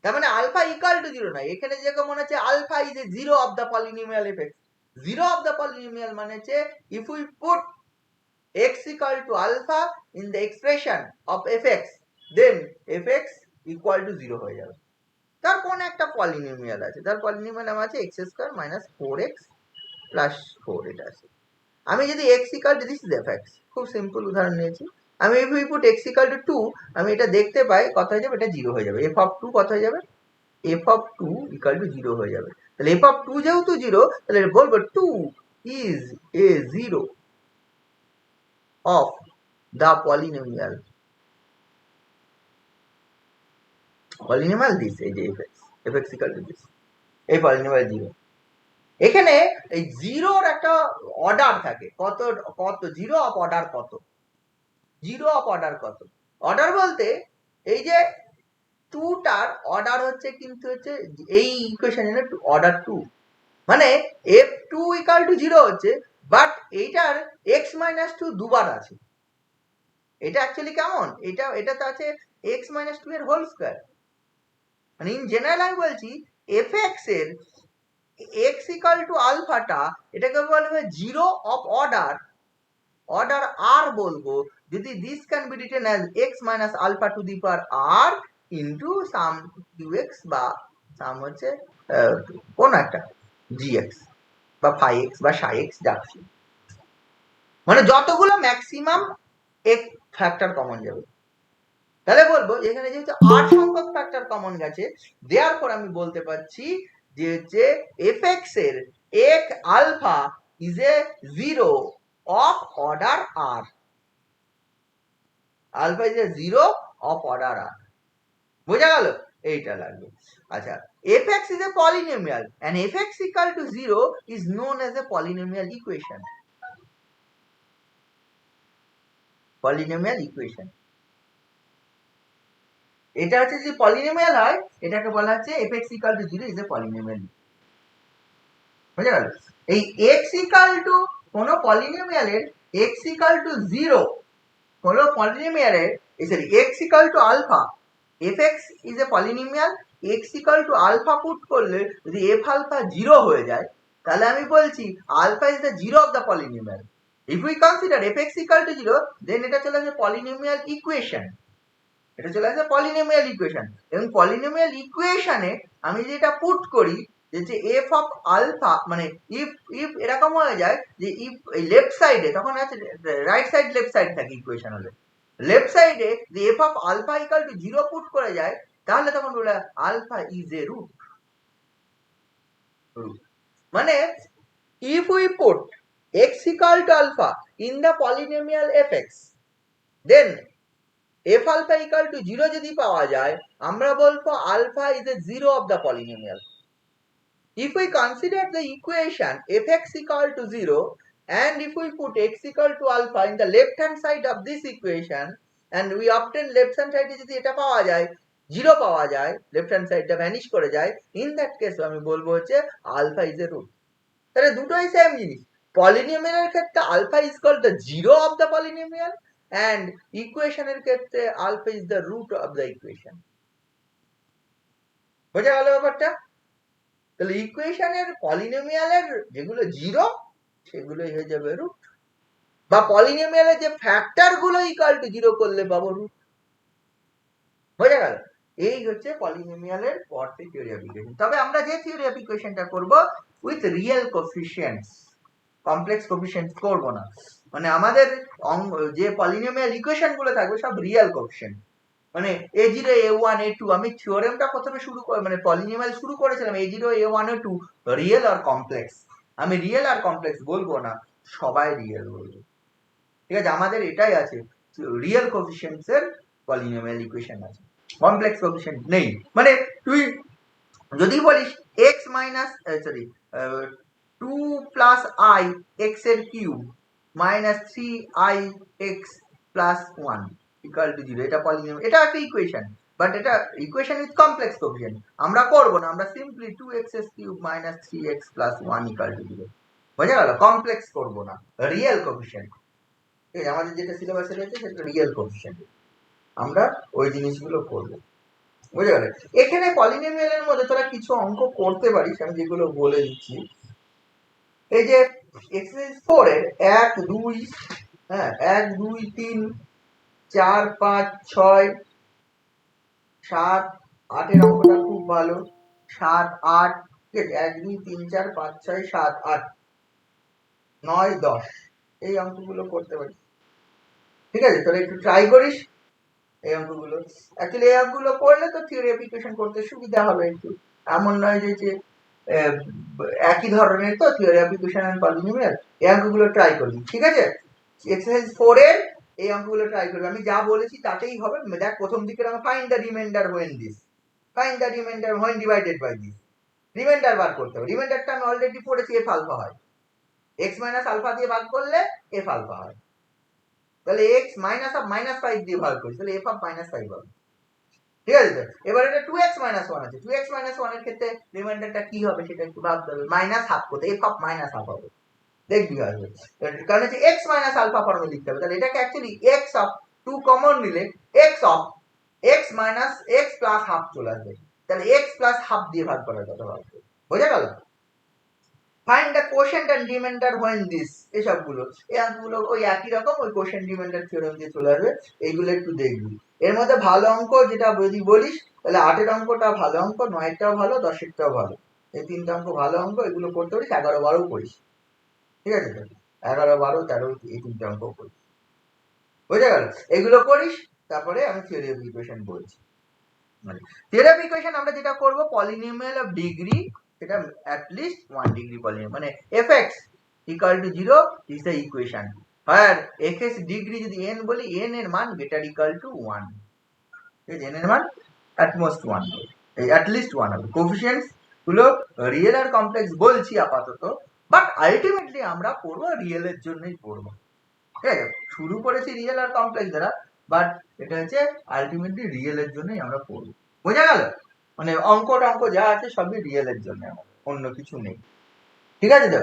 তার মানে আলফা ইকাল টু জিরো নয়, এখানে যেরকম মনে হচ্ছে alpha is a zero of the polynomial f x. Zero of the polynomial মানে হচ্ছে if we put x equal to alpha in the expression of fx, then fx equal to 0 হয়ে যাবে। তার কোন একটা পলিনোমিয়াল আছে, তার পলিনোমিয়াল নাম আছে x square minus 4x plus 4, এটা আছে। আমি যদি x equal to this is fx, খুব সিম্পল উদাহরণ নিয়েছি, আমি if we put x equal to 2, আমি এটা দেখতে পাই কত হয়ে যাবে, এটা 0 হয়ে যাবে। f of 2 কত হয়ে যাবে, f of 2 equal to 0 হয়ে যাবে। তাহলে f of 2 যেহেতু 0, তাহলে বলবো 2 is a 0 of the polynomial this, এই যে fx equal to this, এই polynomial 0। এখানে এই জিরোর একটা অর্ডার থাকে, কত কত জিরো অফ অর্ডার কত, জিরো অফ অর্ডার কত, অর্ডার বলতে এই যে 2টার অর্ডার হচ্ছে, কিন্তু হচ্ছে এই ইকুয়েশনে অর্ডার 2, মানে f2 ইকুয়াল টু 0 হচ্ছে, বাট এইটার x - 2 দুবার আছে। এটা অ্যাকচুয়ালি কেমন, এটা তো আছে x - 2 এর হোল স্কয়ার, মানে ইন জেনারেল আমি বলছি fx এর x ইকুয়াল টু আলফাটা, এটাকে বলবে জিরো অফ অর্ডার r বলবো, যদি this can be written as x minus alpha to the power r into some qx, বা সাম হচ্ছে কোন একটা gx বা phi x বা psi x যাচ্ছে, মানে যতগুলো ম্যাক্সিমাম x ফ্যাক্টর কমন যাবে। তাহলে বলবো এখানে যেহেতু 8 সংখ্যক ফ্যাক্টর কমন গেছে, দেয়ারফর আমি বলতে পারছি যে হচ্ছে fx এর এক alpha is a zero of order r, alpha is a zero of order r। বোঝা গেল, এইটা লাগবে। আচ্ছা, fx is a polynomial and fx equal to 0 is known as a polynomial equation. Polynomial equation, এটা হচ্ছে যে পলিনোমিয়াল হয়, এটাকে বলা হচ্ছে fx equal to 0 is a polynomial। বুঝা গেল, এই x equal to কোন পলিনোমিয়ালের x equal to 0, কোন পলিনোমিয়ালের sorry x equal to alpha, fx is a polynomial, x equal to alpha put করলে যদি f alpha 0 হয়ে যায়, তাহলে আমি বলছি alpha is the 0 of the polynomial. If we consider fx equal to 0, then এটা চলে আসবে polynomial equation, এটা চলে আসবে পলিনোমিয়াল ইকুয়েশন। এবং পলিনোমিয়াল ইকুয়েশনে আমি যেটা পুট করি যে এফ অফ আলফা, মানে ইফ এরকম হয়ে যায় যে ইফ এই লেফট সাইডে, তখন আছে রাইট সাইড লেফট সাইড থাকে ইকুয়েশন হলে, লেফট সাইডে যে f of alpha equal to 0 put করে যায়, তাহলে তখন বলে আলফা ইজ এ রুট, মানে if we put x equal to alpha in the polynomial fx, then f alpha equal to 0 যদি পাওয়া যায়, আমরা বলবো alpha is a zero of the polynomial. If we consider the equation fx equal to 0 and if we put x equal to alpha in the left hand side of this equation and we obtain left hand side যদি এটা পাওয়া যায়, 0 পাওয়া যায়, left hand side টা ভ্যানিশ করে যায়, in that case আমি বলবো হচ্ছে alpha is a root। তাহলে দুটোই সেম জিনিস, পলিনোমিয়ালের ক্ষেত্রে alpha is called the zero of the polynomial and ইকুয়েশনের ক্ষেত্রে alpha is the root of the equation। বোঝা গেল ব্যাপারটা? তাহলে ইকুয়েশনের পলিনোমিয়ালের যেগুলো জিরো সেগুলোই হয়ে যাবে রুট, বা পলিনোমিয়ালের যে ফ্যাক্টর গুলো ইকুয়াল টু 0 করলে পাবো রুট। বোঝা গেল, এই হচ্ছে পলিনোমিয়ালের ফর্থ থিওরি অফ ইকুয়েশন। তবে আমরা যে থিওরি অফ ইকুয়েশনটা করব উইথ রিয়েল কোফিশিয়েন্টস, কমপ্লেক্স কোফিশিয়েন্টস করব না, মানে আমাদের যে পলিনোমিয়াল ইকুয়েশন গুলো থাকবে সব রিয়েল কোফিশিয়েন্ট, মানে a0 a1 a2, আমি থিওরেমটা প্রথমে শুরু করে মানে পলিনোমিয়াল শুরু করেছিলাম a0 a1 a2 রিয়েল আর কমপ্লেক্স, আমি রিয়েল আর কমপ্লেক্স বলবো না, সবাই রিয়েল বলবো, ঠিক আছে? আমাদের এটাই আছে, রিয়েল কোফিশিয়েন্টস এর পলিনোমিয়াল ইকুয়েশন আছে, কমপ্লেক্স কোফিশিয়েন্ট নেই। মানে তুই যদি বলিস x minus sorry 2 plus i x এর cube minus 3i x plus 1 equal to 0, এটা পলিনোমিয়াল, এটা একটা ইকুয়েশন, বাট এটা ইকুয়েশন উইথ কমপ্লেক্স কোফিশিয়েন্ট। আমরা করব না, আমরা simply 2x cube minus 3x plus 1 equal to 0, বোঝা গেল? কমপ্লেক্স করব না, রিয়েল কোফিশিয়েন্ট। এই আমাদের যেটা সিলেবাসে রয়েছে সেটা রিয়েল কোফিশিয়েন্ট, আমরা ওই জিনিসগুলো করব, বুঝে গেল? এখানে পলিনোমিয়ালের মধ্যে তোরা কিছু অঙ্ক করতে পারিস, আমি যেগুলো বলে দিচ্ছি। এই যে এক্সারসাইজ 4 এর 1 2, হ্যাঁ 1 2 3 4 5 6 7 8 এর অঙ্কটা খুব ভালো, 7 8, ঠিক আছে, 1 2 3 4 5 6 7 8 9 10, এই অঙ্কগুলো করতে পারিস, ঠিক আছে? তোরা একটু ট্রাই করিস এই অঙ্কগুলো। অ্যাকচুয়ালি এই অঙ্কগুলো করলে তো থিওরি অ্যাপ্লিকেশন করতে সুবিধা হবে একটু, এমন নয় যে একই ধরনের তো থিওরি অ্যাপ্লিকেশন এন্ড পলিনোমিয়াল। এই অঙ্কগুলো ট্রাই করবি, ঠিক আছে? এক্সারসাইজ 4 এর এই অঙ্কগুলো ট্রাই করবি, আমি যা বলেছি তাতেই হবে। দেখ প্রথম দিকের আমরা find the remainder when this, find the remainder when divided by this, remainder বার করতে হবে। রিমাইন্ডারটা আমি অলরেডি পড়েছি, এফ আলফা হয়, এক্স মাইনাস আলফা দিয়ে ভাগ করলে এফ আলফা হয়, তাহলে এক্স মাইনাস অফ মাইনাস 5 দিয়ে ভাগ করি, তাহলে এফ অফ মাইনাস 5 হবে, ঠিক আছে? এবার এটা 2x মাইনাস 1 আছে, 2x মাইনাস 1 এর ক্ষেত্রে রিমাইন্ডারটা কি হবে সেটা একটু ভাবতে হবে। মাইনাস হাফ করতে, এফ অফ মাইনাস হাফ হবে, দেখবি আসবে, কারণ হচ্ছে x মাইনাস আলফা ফর্মে লিখতে হবে। তাহলে এটাকে অ্যাকচুয়ালি x অফ 2 কমন নিলে x of x minus x plus half চলে আসবে, তাহলে x প্লাস হাফ দিয়ে ভাগ করার কথা ভাববে, বোঝা গেল? Find the quotient and remainder when this, এসবগুলো এই অঙ্কগুলো ওই একই রকম, ওই কোশেন্ট রিমাইন্ডার থিওরেম দিয়ে চলে আসবে, এইগুলো একটু দেখবি। এর মধ্যে ভালো অঙ্ক যেটা যদি বলিস, তাহলে 8 এর অঙ্কটা ভালো অঙ্ক, 9 এরটাও ভালো, 10 এরটাও ভালো, এই তিনটা অঙ্ক ভালো অঙ্ক, এগুলো করতে পারিস। 11 12 করিস, ঠিক আছে? 11 12 13 এই তিনটা অঙ্ক করিস, বুঝে গেল? এগুলো করিস, তারপরে আমি থিওরি অফ ইকুয়েশন বলছি। থিওরি অফ ইকুয়েশন আমরা যেটা করব, পলিনোমিয়াল অফ ডিগ্রি, সেটা at least 1 ডিগ্রি পলিনোমিয়াল, মানে fx equal to 0 is the equation where fx degree যদি n বলি, n এর মান greater equal to 1, ঠিক আছে? n এর মান at most 1 হবে, এই at least 1 হবে। কোফিশিয়েন্টস গুলো রিয়েল আর কমপ্লেক্স বলছি আপাতত, বাট আলটিমেটলি আমরা পড়বো রিয়েল এর জন্যই পড়বো, ঠিক আছে? শুরু করেছি রিয়েল আর কমপ্লেক্স দ্বারা, বাট এটা হচ্ছে আলটিমেটলি রিয়েল এর জন্যই আমরা পড়বো, বোঝা গেল? মানে অঙ্ক টঙ্ক যা আছে সবই রিয়েল এর জন্য, অন্য কিছু নেই, ঠিক আছে তো?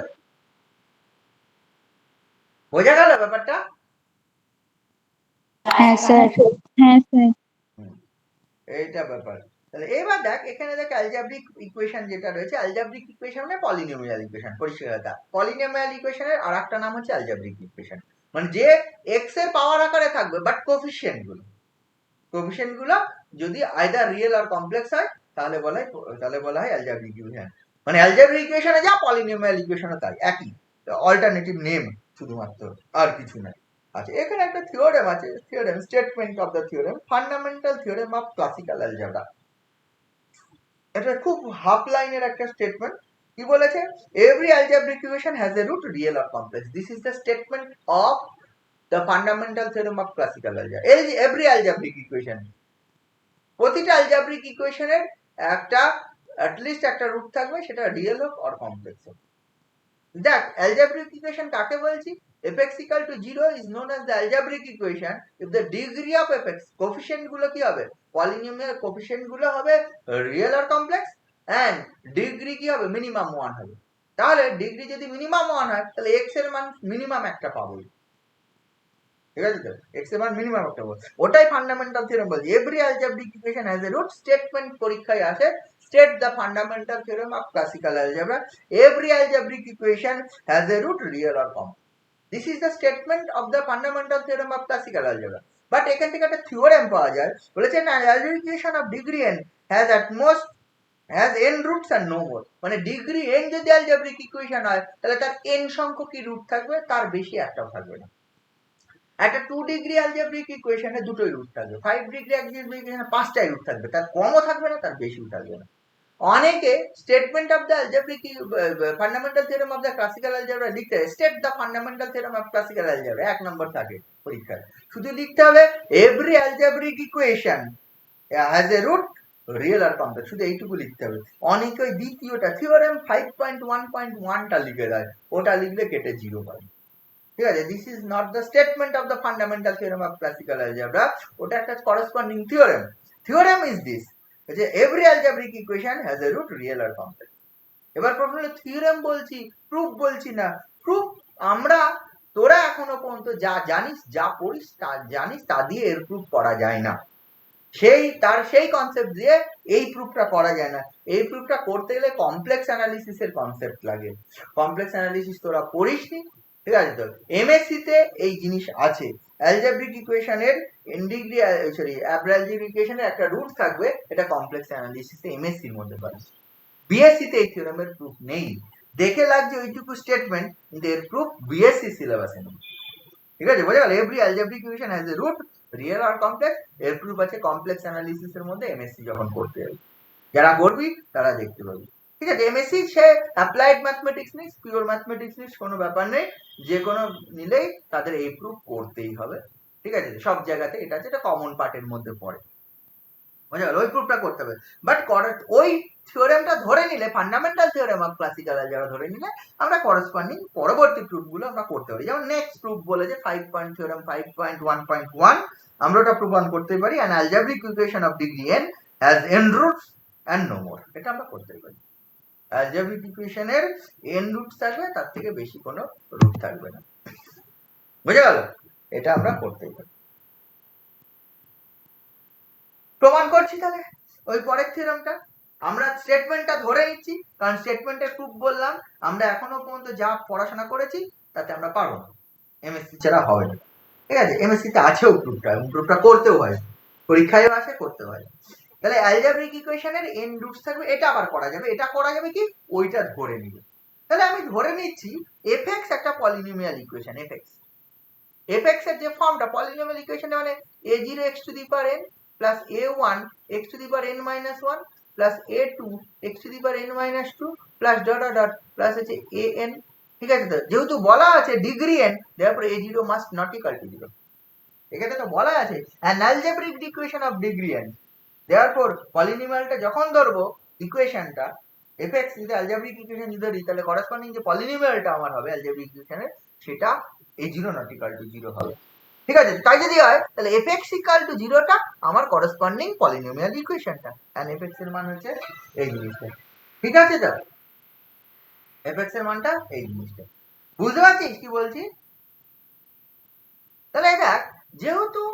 বোঝা গেল ব্যাপারটা? হ্যাঁ স্যার, হ্যাঁ স্যার। এইটা ব্যাপার। তাহলে এবার দেখ, এখানে দেখ অ্যালজেব্রিক ইকুয়েশন যেটা রয়েছে, অ্যালজেব্রিক ইকুয়েশন মানে পলিনোমিয়াল ইকুয়েশন, পরিষ্কার। পলিনোমিয়াল ইকুয়েশনের আরেকটা নাম হচ্ছে অ্যালজেব্রিক ইকুয়েশন, মানে যে এক্স এর পাওয়ার আকারে থাকবে, বাট কোফিশিয়েন্ট গুলো যদি আইদার রিয়েল আর কমপ্লেক্স হয়, তাহলে বলা হয় অ্যালজেব্রিক ইকুয়েশন। মানে অ্যালজেব্রিক ইকুয়েশনে যা, পলিনোমিয়াল ইকুয়েশনে তাই, একই, অল্টারনেটিভ নেম শুধুমাত্র, আর কিছু নাই। আচ্ছা, এখানে একটা থিওরেম আছে, theorem, statement of the theorem, fundamental theorem of classical algebra. এটা খুব হাফ লাইনের একটা স্টেটমেন্ট। কি বলেছে? Every algebraic equation has a root, real or complex. This is the statement of the fundamental theorem of classical algebra. Every algebraic equation, প্রতিটা অ্যালজেব্রিক ইকুয়েশনের একটা অ্যাটলিস্ট একটা রুট থাকবে, সেটা রিয়েল হোক আর কমপ্লেক্স হোক। দেখ, অ্যালজেব্রিক ইকুয়েশন কাকে বলছি? fx equal to 0 is known as the algebraic equation if the degree of fx, coefficient গুলো কি হবে? পলিনোমিয়াল কোফিশিয়েন্ট গুলো হবে রিয়েল আর কমপ্লেক্স, এন্ড ডিগ্রি কি হবে? মিনিমাম 1 হবে। তাহলে ডিগ্রি যদি মিনিমাম 1 হয়, তাহলে x এর মান মিনিমাম একটা পাবো, ঠিক আছে তো? x এর মান মিনিমাম একটা পাবো, ওটাই ফান্ডামেন্টাল থিওরেম বলছে। Every algebraic equation has a root, statement পরীক্ষায় আসে, state the fundamental theorem of classical algebra. Every algebraic equation has a root, real or complex. This is the statement of the fundamental theorem of classical algebra. But এখান থেকে একটা থিওরেম পাওয়া যায়, বলেছে না, algebraic equation of degree n has at most has n roots and no more, মানে ডিগ্রি n যদি algebraic equation হয়, তাহলে তার n সংখ্যক রুট থাকবে, তার বেশি একটাও থাকবে না। একটা 2 ডিগ্রি অ্যালজেব্রিক ইকুয়েশনে দুটোই রুট থাকবে, 5 ডিগ্রি অ্যালজেব্রিক ইকুয়েশনে 5টাই রুট থাকবে, তার কমও থাকবে না, তার বেশিও থাকবে না। অনেকে statement of the algebraic fundamental theorem of the classical algebra লিখতে, state the fundamental theorem of classical algebra 1 number থাকে পরীক্ষায়। শুধু লিখতে হবে every algebraic equation has a root, real আর কমপ্লেক্স, শুধু এইটুকু লিখতে হবে। অনেকে ওই দ্বিতীয়টা থিওরেম 5.1.1টা লিখে দেয়, ওটা লিখলে কেটে 0 পাবে। ঠিক আছে, this is not the statement of the fundamental theorem of classical algebra, ওটা একটা corresponding theorem. Theorem is this, যে every algebraic equation has a root real আর কমপ্লেক্স। এবার প্রশ্ন হলো থিওরেম বলছি, প্রুফ বলছি না। প্রুফ আমরা, তোরা এখনো পর্যন্ত যা জানিস, যা পড়িস, তা জানিস, তা দিয়ে এর প্রুফ করা যায় না। সেই কনসেপ্ট দিয়ে এই প্রুফটা করা যায় না। এই প্রুফটা করতে গেলে কমপ্লেক্স অ্যানালিসিসের কনসেপ্ট লাগে। কমপ্লেক্স অ্যানালিসিস তোরা পড়িসনি, ঠিক আছে? তো এমএসসি তে এই জিনিস আছে। অ্যালজেব্রিক ইকুয়েশনের ইন্ডিগ্রি অ্যালজেব্রিক ইকুয়েশনের একটা রুট থাকবে, এটা কমপ্লেক্স অ্যানালিসিসে এমএসসি এর মধ্যে পাবে। বিএসসি তে এই থিওরেমের প্রুফ নেই। দেখে লাগছে ওইটুকু স্টেটমেন্ট, কিন্তু এর প্রুফ বিএসসি সিলেবাসে নেই। ঠিক আছে, বোঝা গেল? Every algebraic equation has a root real আর কমপ্লেক্স। এর প্রুফ আছে কমপ্লেক্স অ্যানালিসিস এর মধ্যে, এমএসসি যখন করতে যাবে, যারা করবি তারা দেখতে পাবি। ঠিক আছে, এমএসসি সে অ্যাপ্লাইড ম্যাথমেটিক্স নিস, পিওর ম্যাথমেটিক্স নিস, কোনো ব্যাপার নেই, যে কোনো নিলেই তাদের এই প্রুফ করতেই হবে। ঠিক আছে, সব জায়গাতে এটা আছে, এটা কমন পার্টের মধ্যে পড়ে, বুঝা গেল? ওই প্রুফটা করতে হবে। বাট ওই থিওরেমটা ধরে নিলে, fundamental theorem of classical algebra ধরে নিলে, আমরা করসপন্ডিং পরবর্তী প্রুফগুলো আমরা করতে পারি। যেমন নেক্সট প্রুফ বলে যে 5 পয়েন্ট থিওরেম 5.1.1, আমরা ওটা প্রুফ অন করতে পারি। An algebraic equation of degree n has n roots and no more, এটা আমরা করতে পারি। অ্যালজেব্রিক ইকুয়েশনের n রুটস থাকবে, তার থেকে বেশি কোনো রুট থাকবে না, বুঝা গেল? এটা আমরা করতেই পারি। প্রমাণ করছি তাহলে ওই পরের থিওরেমটা। আমরা স্টেটমেন্টটা ধরে নিচ্ছি, কারণ স্টেটমেন্টের প্রুফ বললাম আমরা এখনো পর্যন্ত যা পড়াশোনা করেছি তাতে আমরা পারবো না, এমএসসি ছাড়া হবে না। ঠিক আছে, এমএসসি তে আছেও প্রুফটা, এবং প্রুফটা করতেও হয়, পরীক্ষায়ও আসে, করতে হয়। তাহলে অ্যালজেব্রিক ইকুয়েশনের n রুটস থাকবে, এটা আবার করা যাবে। এটা করা যাবে কি, ওইটা ধরে নিবে। তাহলে আমি ধরে নিচ্ছি এফএক্স একটা পলিনোমিয়াল ইকুয়েশন। এফএক্স এর যে ফর্মটা পলিনোমিয়াল ইকুয়েশনে, মানে a0 x two the power n plus a1 x two the power n minus 1 plus a2 x two the power n minus 2 plus dot dot dot plus হচ্ছে an। ঠিক আছে, তো যেহেতু বলা আছে degree n, therefore a0 must not equal to 0। এখানে তো বলা আছে an algebraic equation of degree n, therefore পলিনোমিয়ালটা যখন ধরবো ইকুয়েশনটা fx যদি অ্যালজেব্রিক ইকুয়েশন ধরি, তাহলে করেসপন্ডিং যে পলিনোমিয়ালটা আমার হবে অ্যালজেব্রিক ইকুয়েশনের, সেটা a0 নট ইকুয়াল টু 0 হবে। ঠিক আছে, তাই যদি হয় তাহলে fx ইকুয়াল টু 0টা আমার করেসপন্ডিং পলিনোমিয়াল ইকুয়েশনটা, এন্ড fx এর মান হচ্ছে এই জিনিসটা। ঠিক আছে, তো fx এর মানটা এই জিনিসটা। বুঝতে পারছিস কি বলছি? তাহলে দেখ, যেহেতু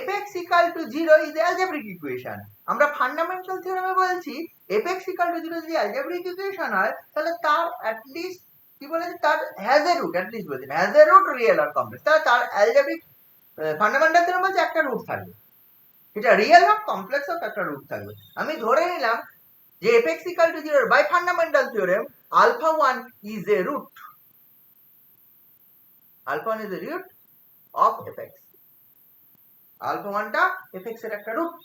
fx equal to 0 is the algebraic equation, আমরা ফান্ডামেন্টাল থিওরেমে বলছি fx equal to 0 যদি algebraic equation হয়, তাহলে তার at least কি বলেছে, তার has a root, at least বলছেন has a root real or complex, তাহলে তার algebraic ফান্ডামেন্টাল থিওরেম বলছে একটা রুট থাকবে, এটা রিয়েল হোক কমপ্লেক্স হোক একটা রুট থাকবে। আমি ধরে নিলাম যে fx equal to 0 by fundamental theorem alpha 1 is a root, alpha 1 is a root of fx, alpha 1টা fx এর একটা রুট।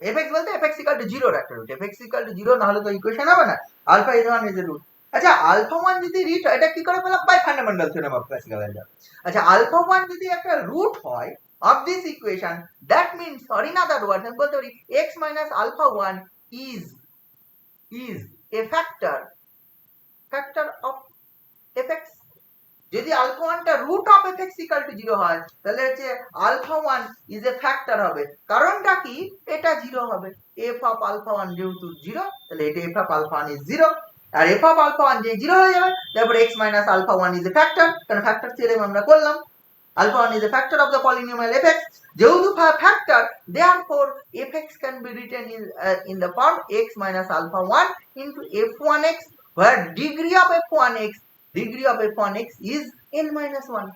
fx বলতে fx equal to 0 এর একটা রুট, fx equal to 0 না হলে তো ইকুয়েশন হবে না। Alpha is 1 is a root। আচ্ছা, আলফা 1 যদি রুট, এটা কি করে পেলাম? By fundamental theorem of classical algebra. আচ্ছা, আলফা 1 যদি একটা রুট হয় of this equation, that means, or in other words, আমি বলতে পারি x minus alpha 1 is a factor of fx। যদি আলফা 1টা root of fx equal to 0 হয়, তাহলে হচ্ছে আলফা 1 ইজ এ ফ্যাক্টর হবে। কারণটা কি, এটা 0 হবে। f অফ আলফা 1 যেহেতু 0, তাহলে এটা f অফ আলফা 1 ইজ 0, আর f অফ আলফা 1 যে 0 হয়ে যাবে, তারপর x minus alpha 1 is a factor, কারণ ফ্যাক্টর থিওরেম আমরা করলাম, alpha 1 is a factor of the polynomial fx। যেহেতু factor, therefore fx can be written in the form x minus alpha 1 into f1x, where degree of f1x is n minus 1।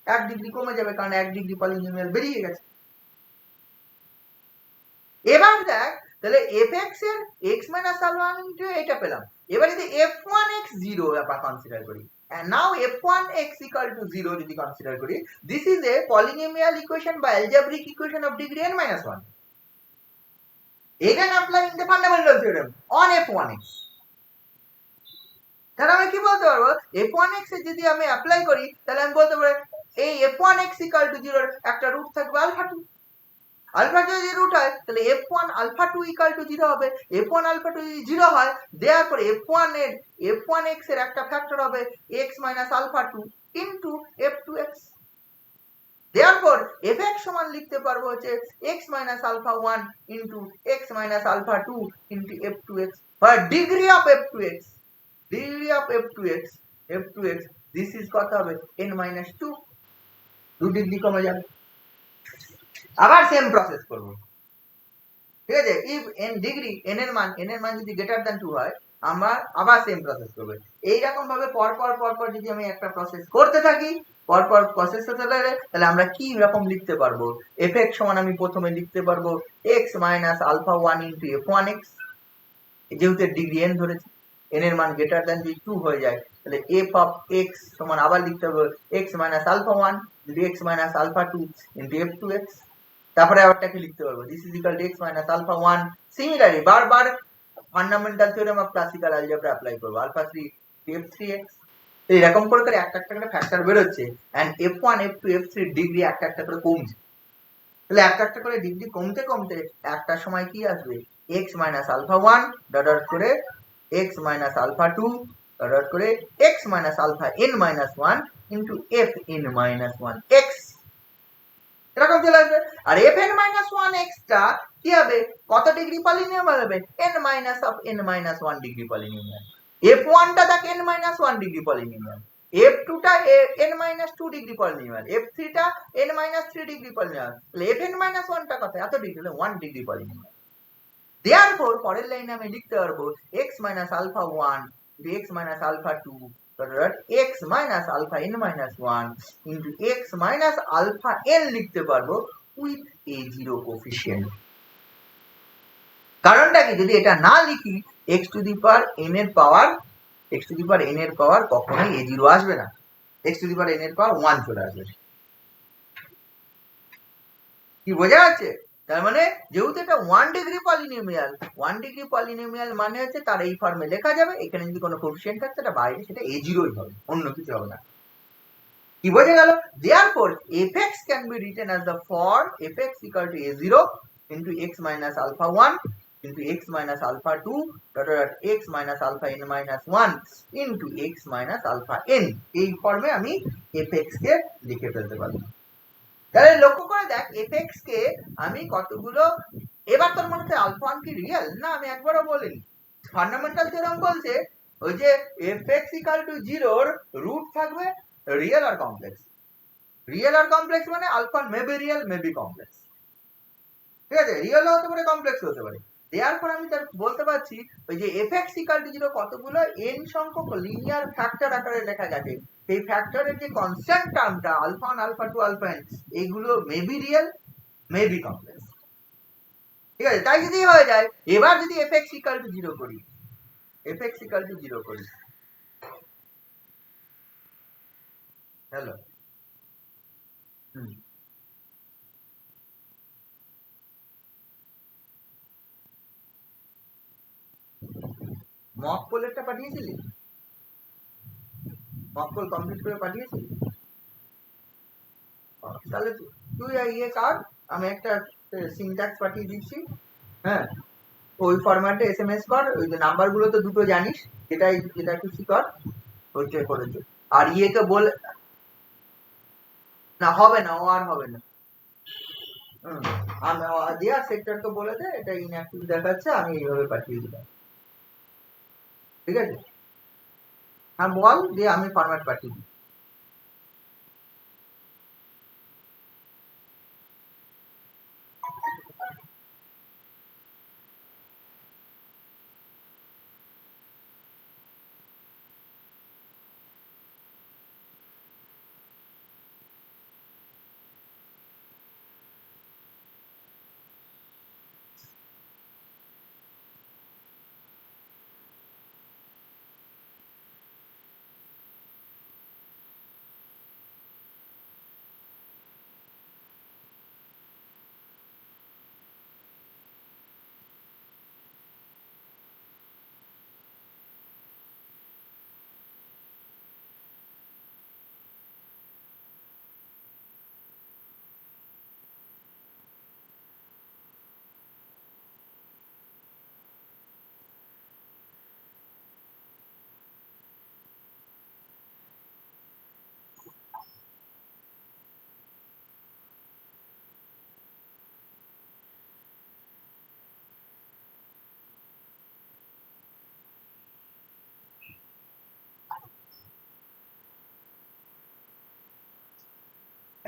1 degree কমে যাবে, কারণ 1 ডিগ্রি পলিনোমিয়াল বেরিয়ে গেছে। এবার দেখ, তাহলে fx এর x minus alpha 1 into এটা পেলাম। এবার যদি f1x 0 আমরা কনসিডার করি, and now f1x equal to 0 যদি কনসিডার করি, this is a polynomial equation by algebraic equation of degree n minus 1, again applying the fundamental theorem on f1x। তাহলে আমি কি বলতে পারবো, f1x এর যদি আমি অ্যাপ্লাই করি, তাহলে আমি বলতে পারি এই f1x equal to 0 এর একটা রুট থাকবে আলফা 2, আলফা যদি রুট হয় তাহলে f1 আলফা 2 ইকুয়াল টু 0 হবে। f1 আলফা 2 যদি 0 হয় দেয়ারপর f1x এর একটা ফ্যাক্টর হবে x minus alpha 2 into f2x। Therefore fx সমান লিখতে পারবো হচ্ছে x minus alpha 1 into x minus alpha 2 into f2x, where degree of f2x this is কত হবে n minus 2, 2 ডিগ্রি কমে যাবে। আবার সেম প্রসেস করব, ঠিক আছে। if n ডিগ্রি n এর মান যদি গ্রেটার দ্যান 2 হয় আমরা আবার সেম প্রসেস করব। এই রকম ভাবে পর যদি আমি একটা প্রসেস করতে থাকি পর প্রসেস হতে গেলে তাহলে আমরা কি রকম লিখতে পারবো। fx সমান আমি প্রথমে লিখতে পারবো x minus alpha 1 into f1x, যেহেতু ডিগ্রি n ধরেছি, n এর মান গ্রেটার দ্যান যদি 2 হয়ে যায় তাহলে f of x সমান আবার লিখতে হবে x minus alpha 1 into x minus alpha 2 into f2x। তারপরে আবারটাকে লিখতে পারবো this is equal to x minus alpha 1। Similarly বারবার fundamental theorem of classical algebra apply করব, alpha 3 f3x। এরকম করে একটা করে ফ্যাক্টর বের হচ্ছে and f1 f2 f3 degree একটা করে কমছে। তাহলে একটা করে ডিগ্রি কমতে একটা সময় কি আসবে x minus alpha 1 ডট করে x minus alpha 2 ডট করে x minus alpha n minus 1 into f n minus 1 x, এরকম চলে আসবে। আর fn minus 1x টা কি হবে, কত ডিগ্রি পলিনোমিয়াল হবে n minus of n minus 1 degree polynomial. f1 টা দেখ n minus 1 degree polynomial, f2 টা n minus 2 degree polynomial, f3 টা n minus 3 ডিগ্রি পলিনোমিয়াল, তাহলে fn minus 1 টা কত, এত ডিগ্রি, হলে 1 ডিগ্রি পলিনোমিয়াল। therefore পরের লাইনে আমি লিখতে পারবো x minus alpha 1 into x minus alpha 2 x minus alpha n minus 1 into x minus alpha n লিখতে পারবো with a0 coefficient। কারণটা কি, যদি এটা না লিখি x to the power n এর পাওয়ার কখনোই a0 আসবে না, x to the power n এর পাওয়ার 1 চলে আসবে। কি বোঝা যাচ্ছে? তার মানে যেহেতু এটা 1 ডিগ্রি পলিনোমিয়াল মানে হচ্ছে তার এই ফর্মে লেখা যাবে, এখানে যদি কোনো কোএফিশিয়েন্ট থাকে সেটা বাইরে সেটা a0ই হবে, অন্য কিছু হবে না। কি বোঝা গেল? therefore fx can be written as the form fx equal to a0 into x minus alpha 1 into x minus alpha 2 dot x minus alpha n minus 1 into x minus alpha n, এই ফর্মে আমি fx কে লিখে ফেলতে পারবো। তাহলে লক্ষ্য করে দেখ fx কে আমি কতগুলো, এবার তোর মনে হচ্ছে আলফা 1 কি রিয়েল না, আমি একবারও বলিনি। ফান্ডামেন্টাল থিওরেম বলছে ওই যে fx equal to 0 এর রুট থাকবে রিয়েল আর কমপ্লেক্স, মানে alpha maybe real maybe complex, ঠিক আছে, রিয়েল হতে পারে কমপ্লেক্স হতে পারে। দেয়ারপর আমি তার বলতে পারছি ওই যে fx equal to 0 কতগুলো n সংখ্যক লিনিয়ার ফ্যাক্টর আকারে লেখা গেছে, সেই ফ্যাক্টরের যে কনস্ট্যান্ট টার্মটা আলফা 1 আলফা 2 আলফা n, এইগুলো মেবি রিয়েল মেবি কমপ্লেক্স, ঠিক আছে। তাই যদি হয়ে যায়, এবার যদি fx equal to 0 করি, হ্যালো মক পোলেরটা পাঠিয়েছিলি, মক পোল কমপ্লিট করে পাঠিয়েছিলি, তাহলে তুই ইয়ে কার, আমি একটা সিনট্যাক্স পাঠিয়ে দিচ্ছি, হ্যাঁ ওই ফরম্যাটে এসএমএস কর, ওই যে নাম্বারগুলো তো দুটো জানিস, যেটা খুশি কর ওইটা করে দে। আর ইয়েকে বল না, হবে না, ও আর হবে না, আমি দিয়া সেক্টরকে বলে দে এটা ইনঅ্যাক্টিভ দেখাচ্ছে, আমি এইভাবে পাঠিয়ে দিলাম, ঠিক আছে। হ্যাঁ বল, দিয়ে আমি ফরম্যাট পাঠিয়ে দিই।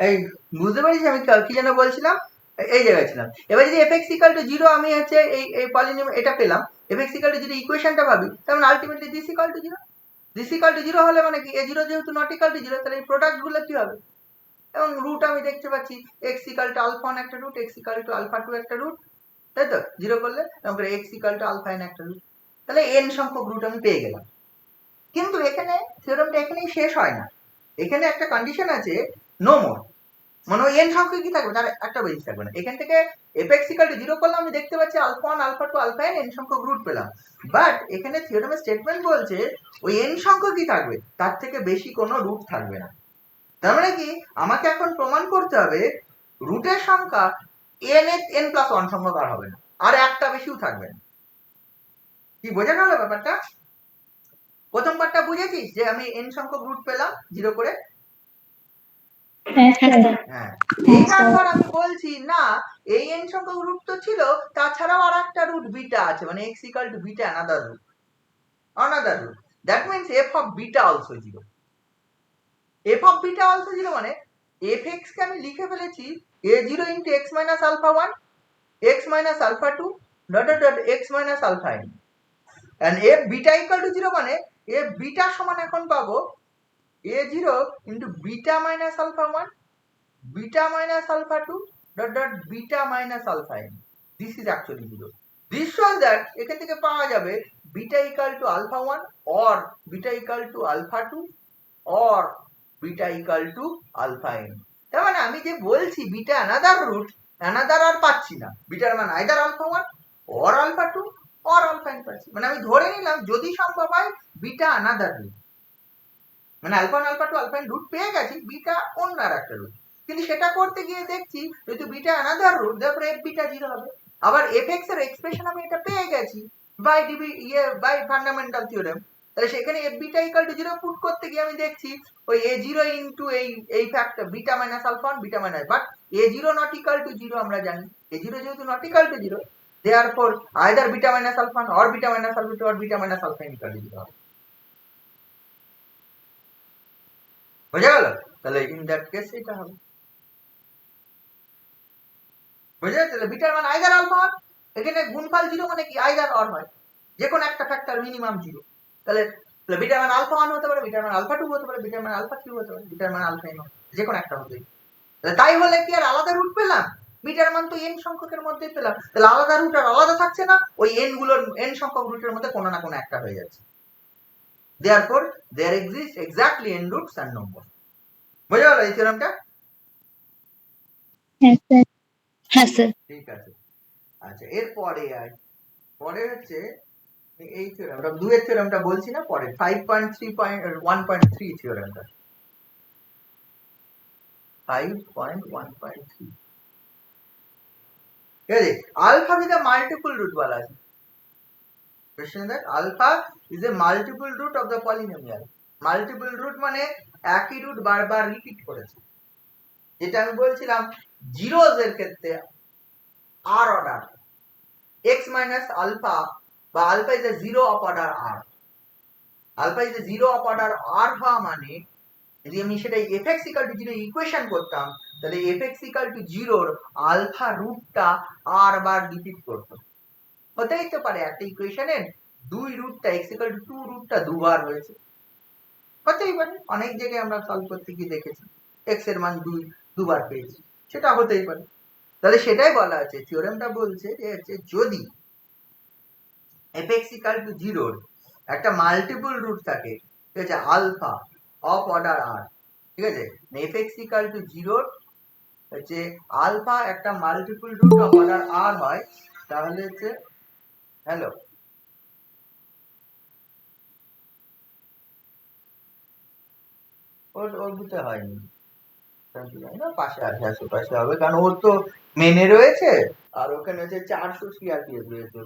এই বুঝতে পারিস আমি কি যেন বলছিলাম, এই জায়গায় ছিলাম। এবার যদি fx equal to 0 আমি হচ্ছে এই পলিনোমিয়াল এটা পেলাম, fx equal to 0 ইকুয়েশনটা ভাবি, তাহলে ultimately this equal to 0, this equal to 0 হলে মানে কি a0 যেহেতু not equal to 0, তাহলে এই প্রোডাক্ট গুলো কি হবে, এবং রুট আমি দেখতে পাচ্ছি x equal to alpha 1 একটা root, x equal to alpha 2 একটা রুট, তাই তো 0 করলে এবং x equal to alpha n একটা রুট, তাহলে n সংখ্যক রুট আমি পেয়ে গেলাম। কিন্তু এখানে থিওরেমটা এখানেই শেষ হয় না, এখানে একটা কন্ডিশন আছে নো মোর, মানে ওই n সংখ্যক কি থাকবে তার একটা বেশি থাকবে না। এখান থেকে fx equal to 0 করলাম, আমি দেখতে পাচ্ছি আলফা 1 আলফা 2 আলফা n সংখ্যক রুট পেলাম, বাট এখানে থিওরেমের স্টেটমেন্ট বলছে ওই n সংখ্যক কি থাকবে তার থেকে বেশি কোনো রুট থাকবে না। তার মানে কি আমাকে এখন প্রমাণ করতে হবে রুটের সংখ্যা n প্লাস 1 সংখ্যক আর হবে না, আর একটা বেশিও থাকবে না। কি বোঝা গেল ব্যাপারটা? প্রথম পার্টটা বুঝেছিস যে আমি n সংখ্যক রুট পেলাম 0 করে? হ্যাঁ স্যার। হ্যাঁ, এইবার ধর আমি বলছি না এই n সংখ্যক রুট তো ছিল, তাছাড়াও আর একটা রুট বিটা আছে, মানে x equal to beta another root, that means f of beta also 0, f of beta also 0 মানে fx কে আমি লিখে ফেলেছি a0 into x minus alpha 1 x minus alpha 2 dot dot dot x minus alpha n, and f beta equal to 0 মানে f beta সমান এখন পাবো a0 into beta minus alpha 1 beta minus alpha 2 dot dot beta minus alpha n. This is actually 0. This shows that এখান থেকে পাওয়া যাবে beta equal to alpha 1 or beta equal to alpha 2 or beta equal to alpha n. তার মানে আমি যে বলছি beta another root, another আর পাচ্ছি না, বিটার মান either alpha 1 or alpha 2 or alpha n পাচ্ছি, মানে আমি ধরে নিলাম যদি সম্ভব হয় beta another root, মানে alpha 1 alpha 2 alpha n root পেয়ে গেছি, বিটা অন্য আর একটা রুট, কিন্তু সেটা করতে গিয়ে দেখছি যেহেতু বিটা অ্যানাদার রুট তারপরে f বিটা 0 হবে। আবার fx এর এক্সপ্রেশন আমি এটা পেয়ে গেছি বাই বাই ফান্ডামেন্টাল থিওরেম, তাহলে সেখানে f beta equal to 0 put করতে গিয়ে আমি দেখছি ওই a0 ইনটু এই factor beta minus alpha 1 beta minus, but a0 not equal to 0 আমরা জানি, a0 যেহেতু not equal to 0 therefore either beta minus alpha 1 or beta minus alpha 2 or beta minus alpha n equal to 0 হবে। বোঝা গেল? তাহলে ইন দ্যাট কেস এটা হবে, বুঝা যাচ্ছে? বিটার মান আইদার আলফা 1, এখানে গুণফল 0 মানে কি আইদার অর হয়, যে কোনো একটা ফ্যাক্টর মিনিমাম 0, তাহলে বিটার মান আলফা 1 হতে পারে, বিটার মান আলফা 2 হতে পারে, বিটার মান আলফা 3 হতে পারে, বিটার মান আলফা n, যে কোনো একটা হতে পারে। তাই হলে কি আর আলাদা রুট পেলাম? বিটার মান তো n সংখ্যকের মধ্যেই পেলাম, তাহলে আলাদা রুট আর আলাদা থাকছে না, ওই n গুলোর n সংখ্যক রুটের মধ্যে কোনো না কোনো একটা হয়ে যাচ্ছে। therefore there exists exactly n roots and numbers. বুঝা গেল এই থিওরেমটা? হ্যাঁ স্যার। হ্যাঁ স্যার। ঠিক আছে, আচ্ছা এরপরে পরে হচ্ছে এই থিওরেমটা, দুয়ের থিওরেমটা বলছি না, পরে 5.3.1.3 থিওরেমটা, 5.1.3, ঠিক আছে? Alpha with a multiple root বলা আছে, question that alpha is a multiple root of the polynomial. Multiple root মানে একই রুট বারবার রিপিট করেছে, যেটা আমি বলছিলাম জিরোজ এর ক্ষেত্রে r order x minus alpha বা alpha is a zero of order r, alpha is a zero of order r হওয়া মানে যদি আমি সেটা fx equal to 0 ইকুয়েশন করতাম, তাহলে fx equal to 0 এর আলফা রুটটা r বার রিপিট করতো, হতেই তো পারে একটা ইকুয়েশনের দুই রুটটা x equal to 2 রুটটা দুবার হয়েছে, হতেই পারে, অনেক জায়গায় আমরা সলভ করতে গিয়ে দেখেছি x এর মান দুবার পেয়েছি, সেটা হতেই পারে। তাহলে সেটাই বলা আছে, থিওরেমটা বলছে যে হচ্ছে যদি fx equal to 0 একটা মাল্টিপল রুট থাকে, ঠিক আছে, আলফা অফ অর্ডার r, ঠিক আছে, fx equal to 0 হচ্ছে আলফা একটা multiple root of order r হয়, তাহলে হচ্ছে হ্যালো ওর দিতে হয়নি, পাশে আছে, আশেপাশে হবে, কারণ ওর তো মেনে রয়েছে আর ওখানে হচ্ছে 400 সিআরপিএফ রয়েছে,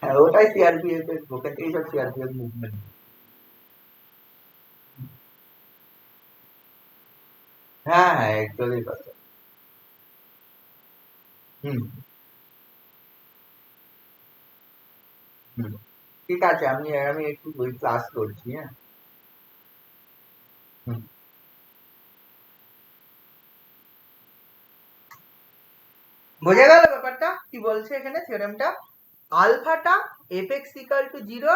হ্যাঁ ওটাই সিআরপিএফ এর, ওখান থেকেই সব সিআরপিএফ মুভমেন্ট। হ্যাঁ হ্যাঁ একদমই কথা। হুম হুম, ঠিক আছে, আমি একটু ক্লাস করছি, হ্যাঁ। হুম। বোঝা গেল ব্যাপারটা কি বলছে এখানে থিওরেমটা? আলফাটা F X equal to 0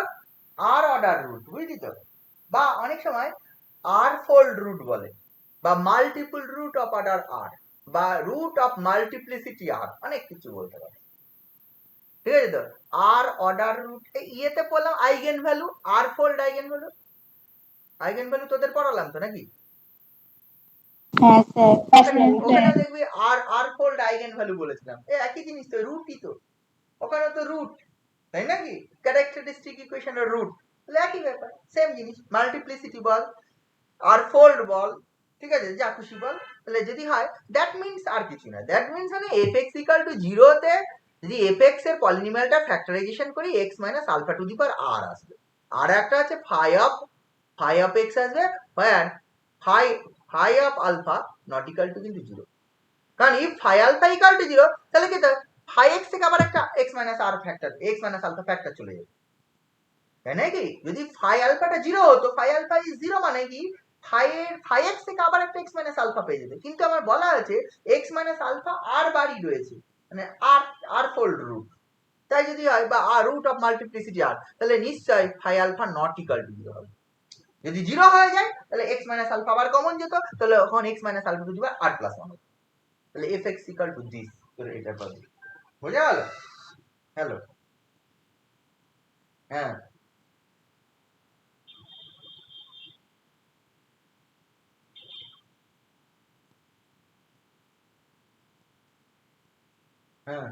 R order root, বুঝলি তো? বা অনেক সময় আর ফোল্ড রুট বলে, বা মাল্টিপল রুট অফ অর্ডার আর, বা রুট অফ মাল্টিপ্লিসিটি আর, অনেক কিছু বলতে পারে, ঠিক আছে তো? আর অর্ডার রুট ইয়েতে বললাম eigenvalue, R fold eigenvalue. Eigenvalue তোদের পড়ালাম তো নাকি? হ্যাঁ স্যার। ওখানে দেখবি আর আর ফোল্ড আইগেন ভ্যালু বলেছিলাম, একই জিনিস তো, রুটই তো, ওখানে তো রুট, তাই নাকি? ক্যারেক্টারিস্টিক ইকুয়েশনের রুট, তাহলে একই ব্যাপার, সেম জিনিস। মাল্টিপ্লিসিটি বল আর ফোল্ড বল, ঠিক আছে, যা খুশি বল, তাহলে যদি হয় দ্যাট মিন্স আর কিছু না, দ্যাট মিন্স মানে এফএক্স ইকুয়াল টু 0 তে যদি এফএক্স এর পলিনোমিয়ালটা ফ্যাক্টরাইজেশন করি x minus alpha to the power r আসবে, আর একটা আছে ফাই অফ x আসবে, where phi of alpha not equal to কিন্তু 0, কারণ if phi alpha equal to 0 তাহলে কি ফাই x থেকে আবার একটা x minus r factor, x minus alpha factor চলে যাবে, তাই নাকি? যদি ফাই আলফাটা 0 হতো, ফাই আলফা ইজ 0 মানে কি ফাই x থেকে আবার একটা x মাইনাস আলফা পেয়ে যেতে, কিন্তু আমার বলা আছে x মাইনাস আলফা আর বারই রয়েছে, মানে আর ফোল্ড রুট, তাই যদি হয় বা আর রুট অফ মাল্টিপ্লিসিটি আর, তাহলে নিশ্চয়ই phi alpha not equal to 0 হবে। যদি 0 হয়ে যায় তাহলে x মাইনাস আলফা আবার কমন যেত, তাহলে তখন x minus alpha to the power r plus 1 হবে, তাহলে fx ইকুয়াল টু দিস, তোর এটা পাবি। বোঝা গেল? হ্যালো, হ্যাঁ হ্যাঁ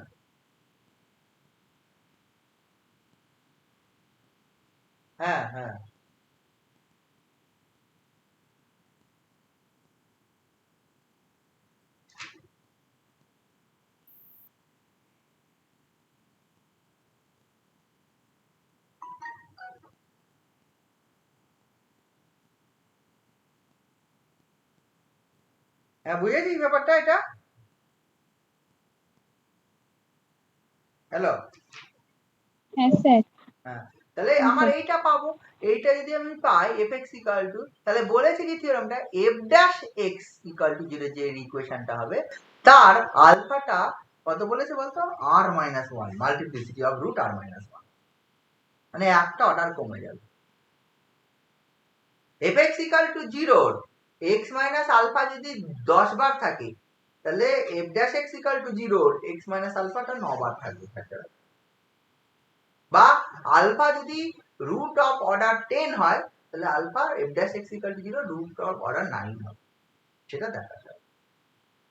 হ্যাঁ হ্যাঁ হ্যাঁ বুঝেছিস ব্যাপারটা এটা? হ্যালো, হ্যাঁ স্যার। হ্যাঁ, তাহলে আমার এইটা পাবো, এইটা যদি আমি পাই fx ইকুয়াল টু, তাহলে বলেছি কি থিওরেমটা, f dash x equal to 0 যে ইকুয়েশনটা হবে, তার আলফাটা কত বলেছে বলতো? r minus 1 multiplicity of root r minus 1, মানে একটা অর্ডার কমে যাবে। fx equal to 0 x minus alpha যদি 10 বার থাকে, তাহলে f dash x equal to 0 x minus আলফাটা 9 বার থাকবে, বা আলফা যদি রুট অফ অর্ডার 10 হয়, তাহলে alpha f dash x equal to 0 root of order 9 হবে, সেটা দেখা যাবে।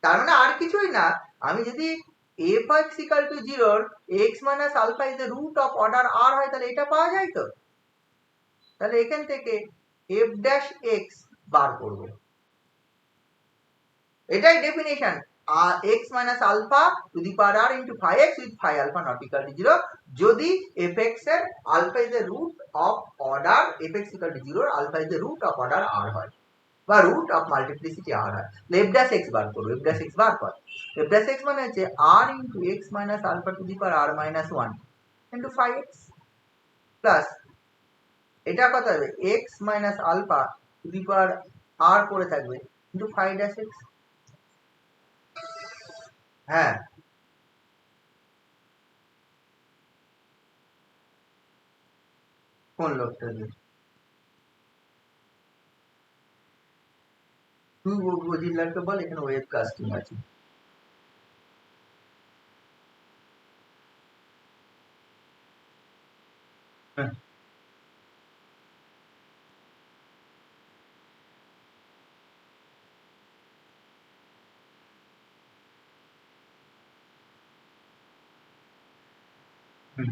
তার মানে আর কিছুই না, আমি যদি f(x) equal to 0 x minus alpha is the root of order r হয়, তাহলে এটা পাওয়া যায় তো, তাহলে এখান থেকে f ড্যাশ x বার করব, এটাই definition, x minus alpha to the power r into phi x with phi alpha not equal to 0, যদি fx এর alpha is the root of order fx equal to 0 alpha is the root of order r হয়, বা রুট অফ মাল্টিপ্লিসিটি r হয়, f ড্যাশ x বার করব, f ড্যাশ x বার কর, f ড্যাশ x মানে হচ্ছে r into x minus alpha to the power r minus 1 into phi x plus এটা কত হবে x minus alpha to the power r পড়ে থাকবে ইনটু ফাই ড্যাশ x। হ্যাঁ, কোন লোকটা দিয়ে? তুই জিল্লারকে বল এখানে ওয়েব কাস্টিং আছে। হ্যাঁ, হুম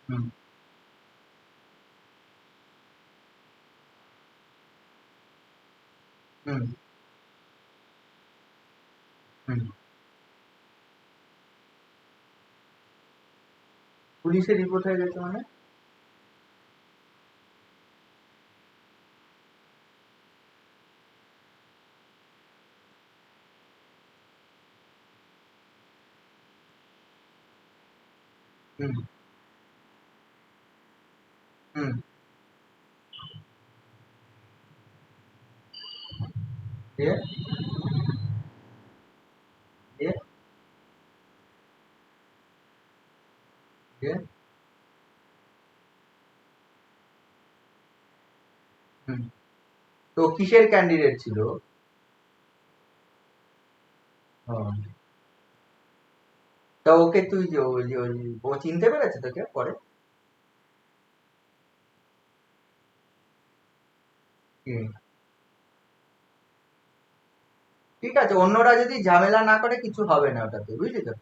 হুম হুম হুম। পুলিশের রিপোর্ট হয়ে গেছে মানে? হুম হুম দিয়ে দিয়ে দিয়ে তো কিসের ক্যান্ডিডেট ছিল? তা ওকে তুই ও চিনতে পেরেছে তোকে পরে? ঠিক আছে, অন্যরা যদি ঝামেলা না করে কিছু হবে না ওটাতে, বুঝলি তো?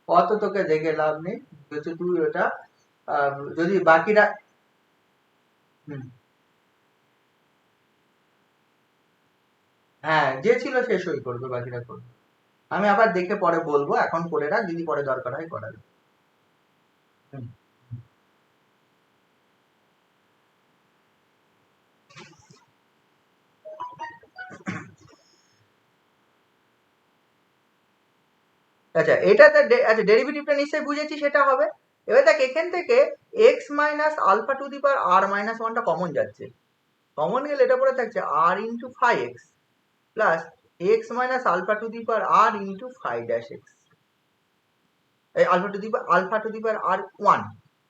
অত তোকে দেখে লাভ নেই, তুই ওটা যদি বাকিরা হ্যাঁ যে ছিল সে সই করবে, বাকিরা করবে। আমি আবার দেখে পরে বলবো, এখন করে রাখ, যদি পরে দরকার হয় করাবে। আচ্ছা এটাতে আচ্ছা ডেরিভেটিভটা নিশ্চয়ই বুঝেছি, সেটা হবে। এবার দেখ এখান থেকে X minus alpha to the power R minus ওয়ানটা কমন যাচ্ছে, কমন গেলে এটা পড়ে থাকছে R into phi X plus X minus alpha to the power R into phi dash X, এই alpha to the power R one,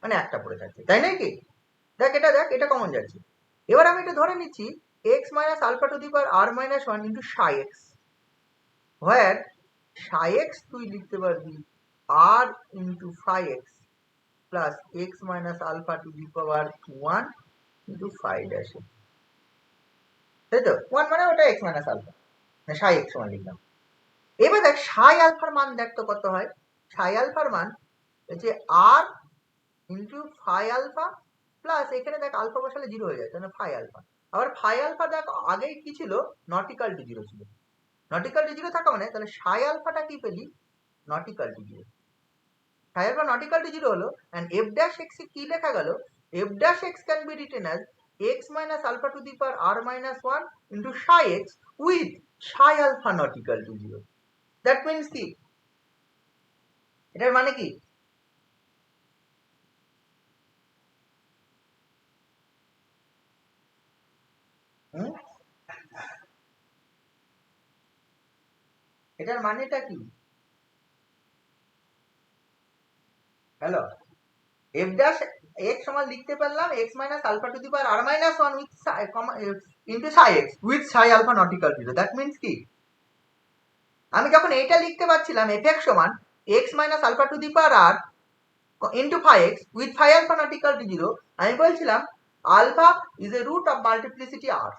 মানে একটা পড়ে থাকছে, তাই নাকি? দেখ এটা কমন যাচ্ছে। এবার আমি এটা ধরে নিচ্ছি X minus alpha to the power R minus one into psi X, where psi X তুই লিখতে পারবি R into phi X plus X minus alpha to the power one into phi dash X, তাই তো? ওয়ান মানে ওটা X minus alpha, psi X one লিখলাম। এবার দেখ সাই আলফার মান দেখ তো কত হয়। সাই আলফার মান হচ্ছে r into phi alpha plus এখানে দেখ আলফা বসালে জিরো হয়ে যায়, তাহলে ফাই আলফা। আবার ফাই আলফা দেখ আগেই কি ছিল, নট ইকাল টু জিরো ছিল, নট ইকাল টু জিরো থাকা মানে তাহলে সাই আলফাটা কি পেলি, not equal to zero. Psi alpha not equal to zero হলো, এন্ড এফ ড্যাশ এক্স কি লেখা গেল, f dash x can be written as x minus alpha to the power R minus one into psi x with psi alpha not equal to zero. That means কি, এটার মানে কি? এটার মানেটা কি? হ্যালো, এফ ড্যাশ এক্স সমান লিখতে পারলাম X minus alpha to the power R minus one with into psi x with psi alpha not equal zero. That means কি, আমি যখন এইটা লিখতে পারছিলাম এফ এক্স সমান X minus alpha to the power R into phi X with phi alpha not equal to zero, আমি বলছিলাম alpha is a root of multiplicity R.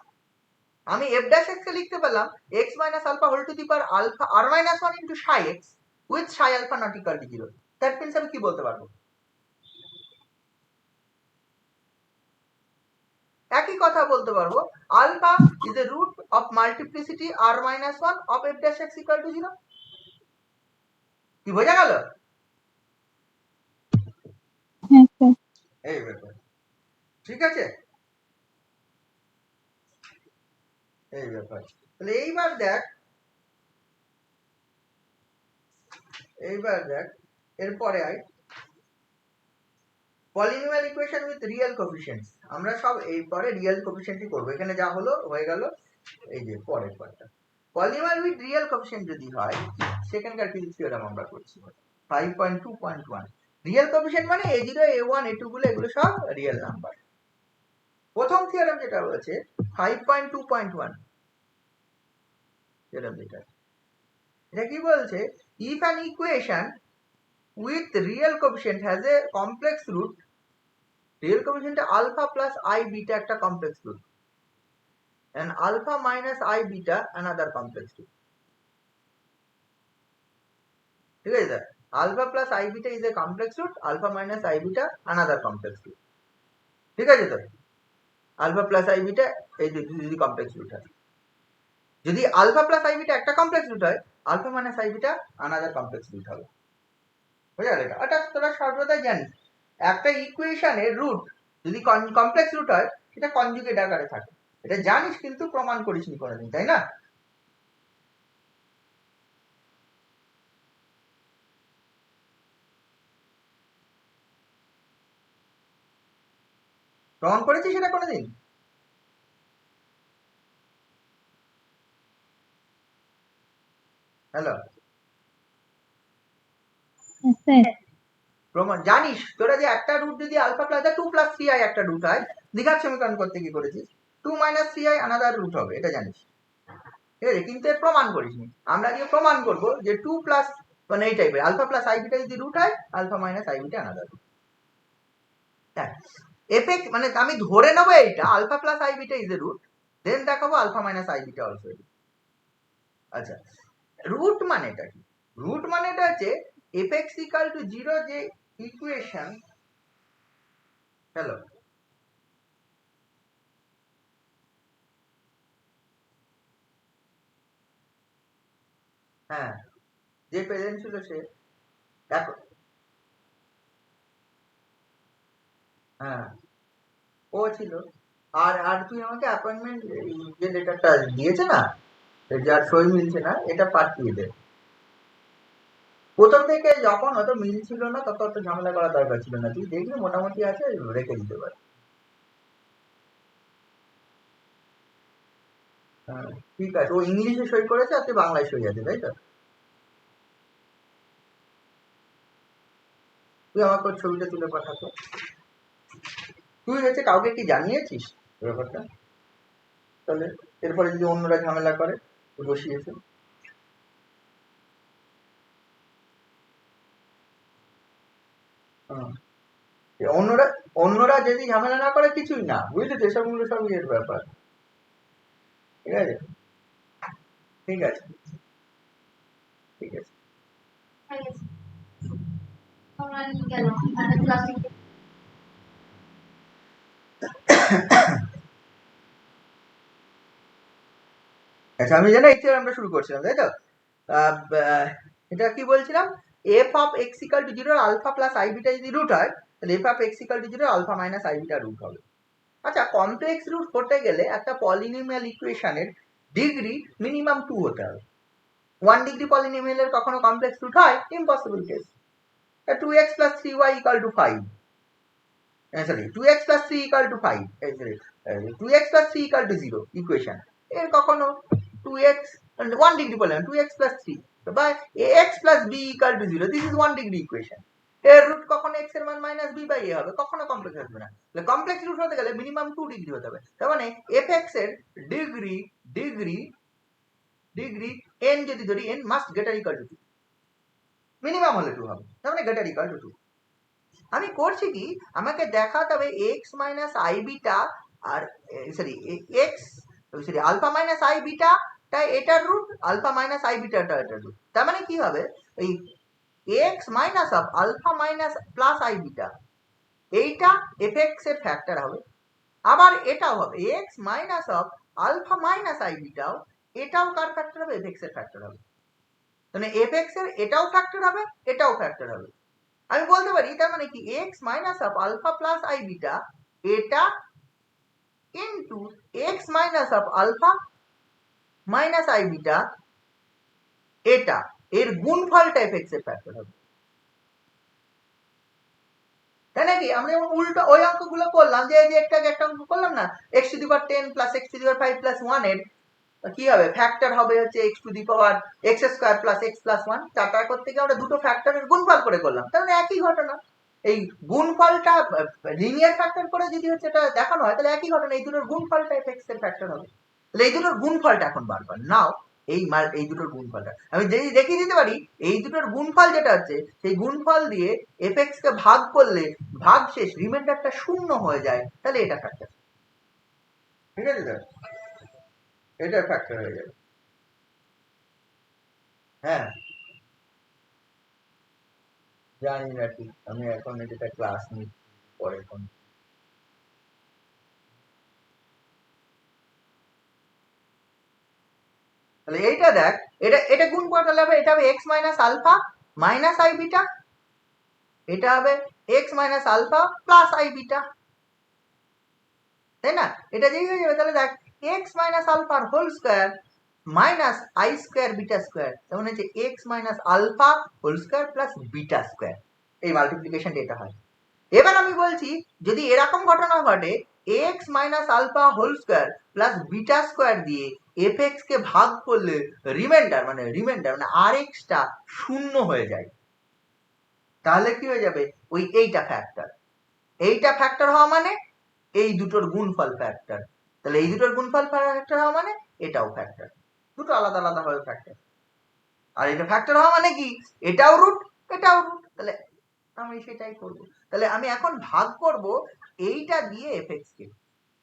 আমি এফ ড্যাশ এক্স কে লিখতে পেলাম X minus alpha whole to the power alpha r minus one into psi x with psi alpha not equal to zero. That means আমি কি বলতে পারবো, একই কথা বলতে পারবো, alpha is a root of multiplicity r minus one of f dash x equal to zero. কি বোঝা গেল? হ্যাঁ স্যার। এই ব্যাপার, ঠিক আছে, এই ব্যাপার। তাহলে এইবার দেখ এরপরে আয় পলিনোমিয়াল ইকুয়েশন উইথ রিয়েল কোফিশিয়েন্টস। আমরা সব এই পরে রিয়েল কোফিশিয়েন্টই করব, এখানে যা হলো হয়ে গেল। এই যে পরের পার্টটা পলিনোমিয়াল উইথ রিয়েল কোফিশিয়েন্ট যদি হয়, সেখানকার ফিজিক্স থিওরাম আমরা করছি 5.2.1। রিয়েল কোফিশিয়েন্ট মানে a0 a1 a2 গুলো, এগুলো সব রিয়েল নাম্বার। প্রথম থিওরাম যেটা বলেছে 5.2.1 থিওরাম, যেটা এটা কি বলছে, if an equation with real coefficient has a complex root, real coefficient alpha plus I beta একটা complex root and alpha minus I beta another complex root, ঠিক আছে? alpha plus I beta is a complex root, alpha minus I beta another complex root, ঠিক আছে? তো alpha plus I beta এই দুটি complex root হয়। যদি alpha plus I beta একটা complex root হয়, alpha minus I beta another complex root হবে, বুঝা গেল? এটা তোরা সর্বদা জানিস, একটা ইকুয়েশনের রুট যদি কমপ্লেক্স রুট হয় সেটা কনজুগেট আকারে থাকে, এটা জানিস কিন্তু প্রমাণ করিসনি কোনোদিন, তাই না? প্রমাণ করেছি সেটা কোনোদিন? হ্যালো, হ্যাঁ স্যার। প্রমাণ জানিস তোরা যে একটা রুট যদি আলফা প্লাস 2 + 3i একটা রুট হয়, দ্বিঘাত সমীকরণ করতে কি করেছিস? 2 - 3i আনাদার রুট হবে, এটা জানিস, ঠিক আছে? কিন্তু এর প্রমাণ করিসনি। আমরা গিয়ে প্রমাণ করবো যে 2 প্লাস মানে এই টাইপের আলফা প্লাস আই বিটা যদি রুট হয়, alpha minus I beta another root. হ্যাঁ, এফেক্ট মানে আমি ধরে নেবো এইটা alpha plus I beta is a root, then দেখাবো alpha minus I beta also. আচ্ছা, রুট মানেটা কি? রুট মানেটা হচ্ছে fx = 0 যে ইকুয়েশন। হ্যালো, হ্যাঁ, যে প্রেজেন্ট ছিল সে দেখো, হ্যাঁ ও ছিল। আর আর তুই আমাকে অ্যাপয়েন্টমেন্ট যে লেটারটা দিয়েছে না, যার সই মিলছে না, এটা পাঠিয়ে দে। প্রথম থেকে যখন অত মিল ছিল না তত অত ঝামেলা করার দরকার ছিল না, তুই দেখবি মোটামুটি আছে, রেখে দিতে পারে। হ্যাঁ, ঠিক আছে, ও ইংলিশে সই করেছে আর তুই বাংলায় সই আছে, তাই তো? তুই আমাকে ওর ছবিটা তুলে পাঠাতো। তুই হচ্ছে কাউকে কি জানিয়েছিস ব্যাপারটা? তাহলে এরপরে যদি অন্যরা ঝামেলা করে, তুই বসিয়েছে। অন্যরা অন্যরা যদি ঝামেলা না করে কিছুই না, বুঝলি তো, এসবগুলো সব ইয়ের ব্যাপার। ঠিক আছে, ঠিক আছে, ঠিক আছে। আচ্ছা, আমি জানি এই আমরা শুরু করছিলাম, তাই তো? এটা কি বলছিলাম? F of x equal to 0 alpha plus I beta যদি রুট হয়, তাহলে f of x equal to 0 alpha minus I beta root হবে। আচ্ছা, কমপ্লেক্স রুট হতে গেলে একটা পলিনোমিয়াল ইকুয়েশনের ডিগ্রি মিনিমাম 2 হতে হবে। 1 ডিগ্রি পলিনোমিয়ালের কখনো কমপ্লেক্স রুট হয়? Impossible case. 2x + 3y = 5, sorry 2x + 3 = 5, sorry 2x + 3 = 0 equation. এর কখনো 2x 1 ডিগ্রি বললাম, 2x + 3 বা ax + b = 0, this is 1 degree equation. এর রুট কখনো x এর মান -b/a হবে, কখনো কমপ্লেক্স আসবে না। তাহলে কমপ্লেক্স রুট হতে গেলে মিনিমাম 2 ডিগ্রি হতে হবে। তার মানে fx এর ডিগ্রি ডিগ্রি ডিগ্রি n যদি ধরি, n must greater equal to 2, minimum হলে 2 হবে, তার মানে গ্রেটার ইকুয়াল টু 2। আমি করছি কি, আমাকে দেখাতে হবে x মাইনাস আই বিটা আর sorry X sorry alpha minus I beta তাই এটার রুট, আলফা মাইনাস আই বিটাটা এটার রুট। তার মানে কি হবে, এই X minus of alpha minus plus I beta, এইটা এফএক্স এর ফ্যাক্টর হবে। আবার এটাও হবে X minus of alpha minus I বিটাও, এটাও কার ফ্যাক্টর হবে? এফএক্স এর ফ্যাক্টর হবে। মানে এফএক্স এর এটাও ফ্যাক্টর হবে, এটাও ফ্যাক্টর হবে। আমি বলতে পারি তার মানে কি, x minus of alpha plus I beta এটা into x minus of alpha minus I beta এটা, এর গুণফলটা এফএক্স এর ফ্যাক্টর হবে, তাই নাকি? আমরা যেমন উল্টো ওই অঙ্কগুলো করলাম, যে একটা অঙ্ক করলাম না, x⁻10 + x⁵ + 1 এর কি হবে? ফ্যাক্টর হবে হচ্ছে x² + x + 1। চারটা করতে গিয়ে আমরা দুটো ফ্যাক্টরের গুণফল করে করলাম, তাহলে একই ঘটনা। এই গুণফলটা লিনিয়ার ফ্যাক্টর করে যদি হচ্ছে এটা দেখানো হয়, তাহলে একই ঘটনা, এই দুটোর গুণফলটা এফএক্স এর ফ্যাক্টর হবে। তাহলে এই দুটোর গুণফলটা এখন বার কর নাও। এই দুটোর গুণফলটা আমি দেখিয়ে দিতে পারি। এই দুটোর গুণফল যেটা হচ্ছে, সেই গুণফল দিয়ে এফএক্স কে ভাগ করলে ভাগ শেষ রিমাইন্ডারটা 0 হয়ে যায়, তাহলে এটা ফ্যাক্টর। ঠিক আছে স্যার, এটা ফ্যাক্টর হয়ে যাবে। হ্যাঁ, জানি না ঠিক, আমি এখন এটা ক্লাস নিচ্ছি পরে এখন। তাহলে এইটা দেখ, এটা গুণ করে তাহলে হবে, এটা হবে x minus alpha minus I beta, এটা হবে x minus alpha plus I beta, তাই না? এটা যেই হয়ে যাবে, তাহলে দেখ x minus alpha whole square minus i square beta square, যেমন হচ্ছে x minus alpha whole square plus beta square, এই মাল্টিপ্লিকেশনটা এটা হয়। এবার আমি বলছি, যদি এরকম ঘটনা ঘটে x minus alpha whole square plus beta square দিয়ে এফ এক্স কে ভাগ করলে রিমাইন্ডার মানে আর এক্সটা শূন্য হয়ে যায়, তাহলে কি হয়ে যাবে ওই এইটা ফ্যাক্টর হওয়া মানে এই দুটোর গুণফল ফ্যাক্টর, তাহলে এই দুটোর গুণফল ফ্যাক্টর হওয়া মানে এটাও ফ্যাক্টর, দুটো আলাদা আলাদা ভাবে ফ্যাক্টর। আর এটা ফ্যাক্টর হওয়া মানে কি এটাও রুট এটাও রুট, তাহলে আমি সেটাই করব। তাহলে আমি এখন ভাগ করব এইটা দিয়ে এফএক্স কে,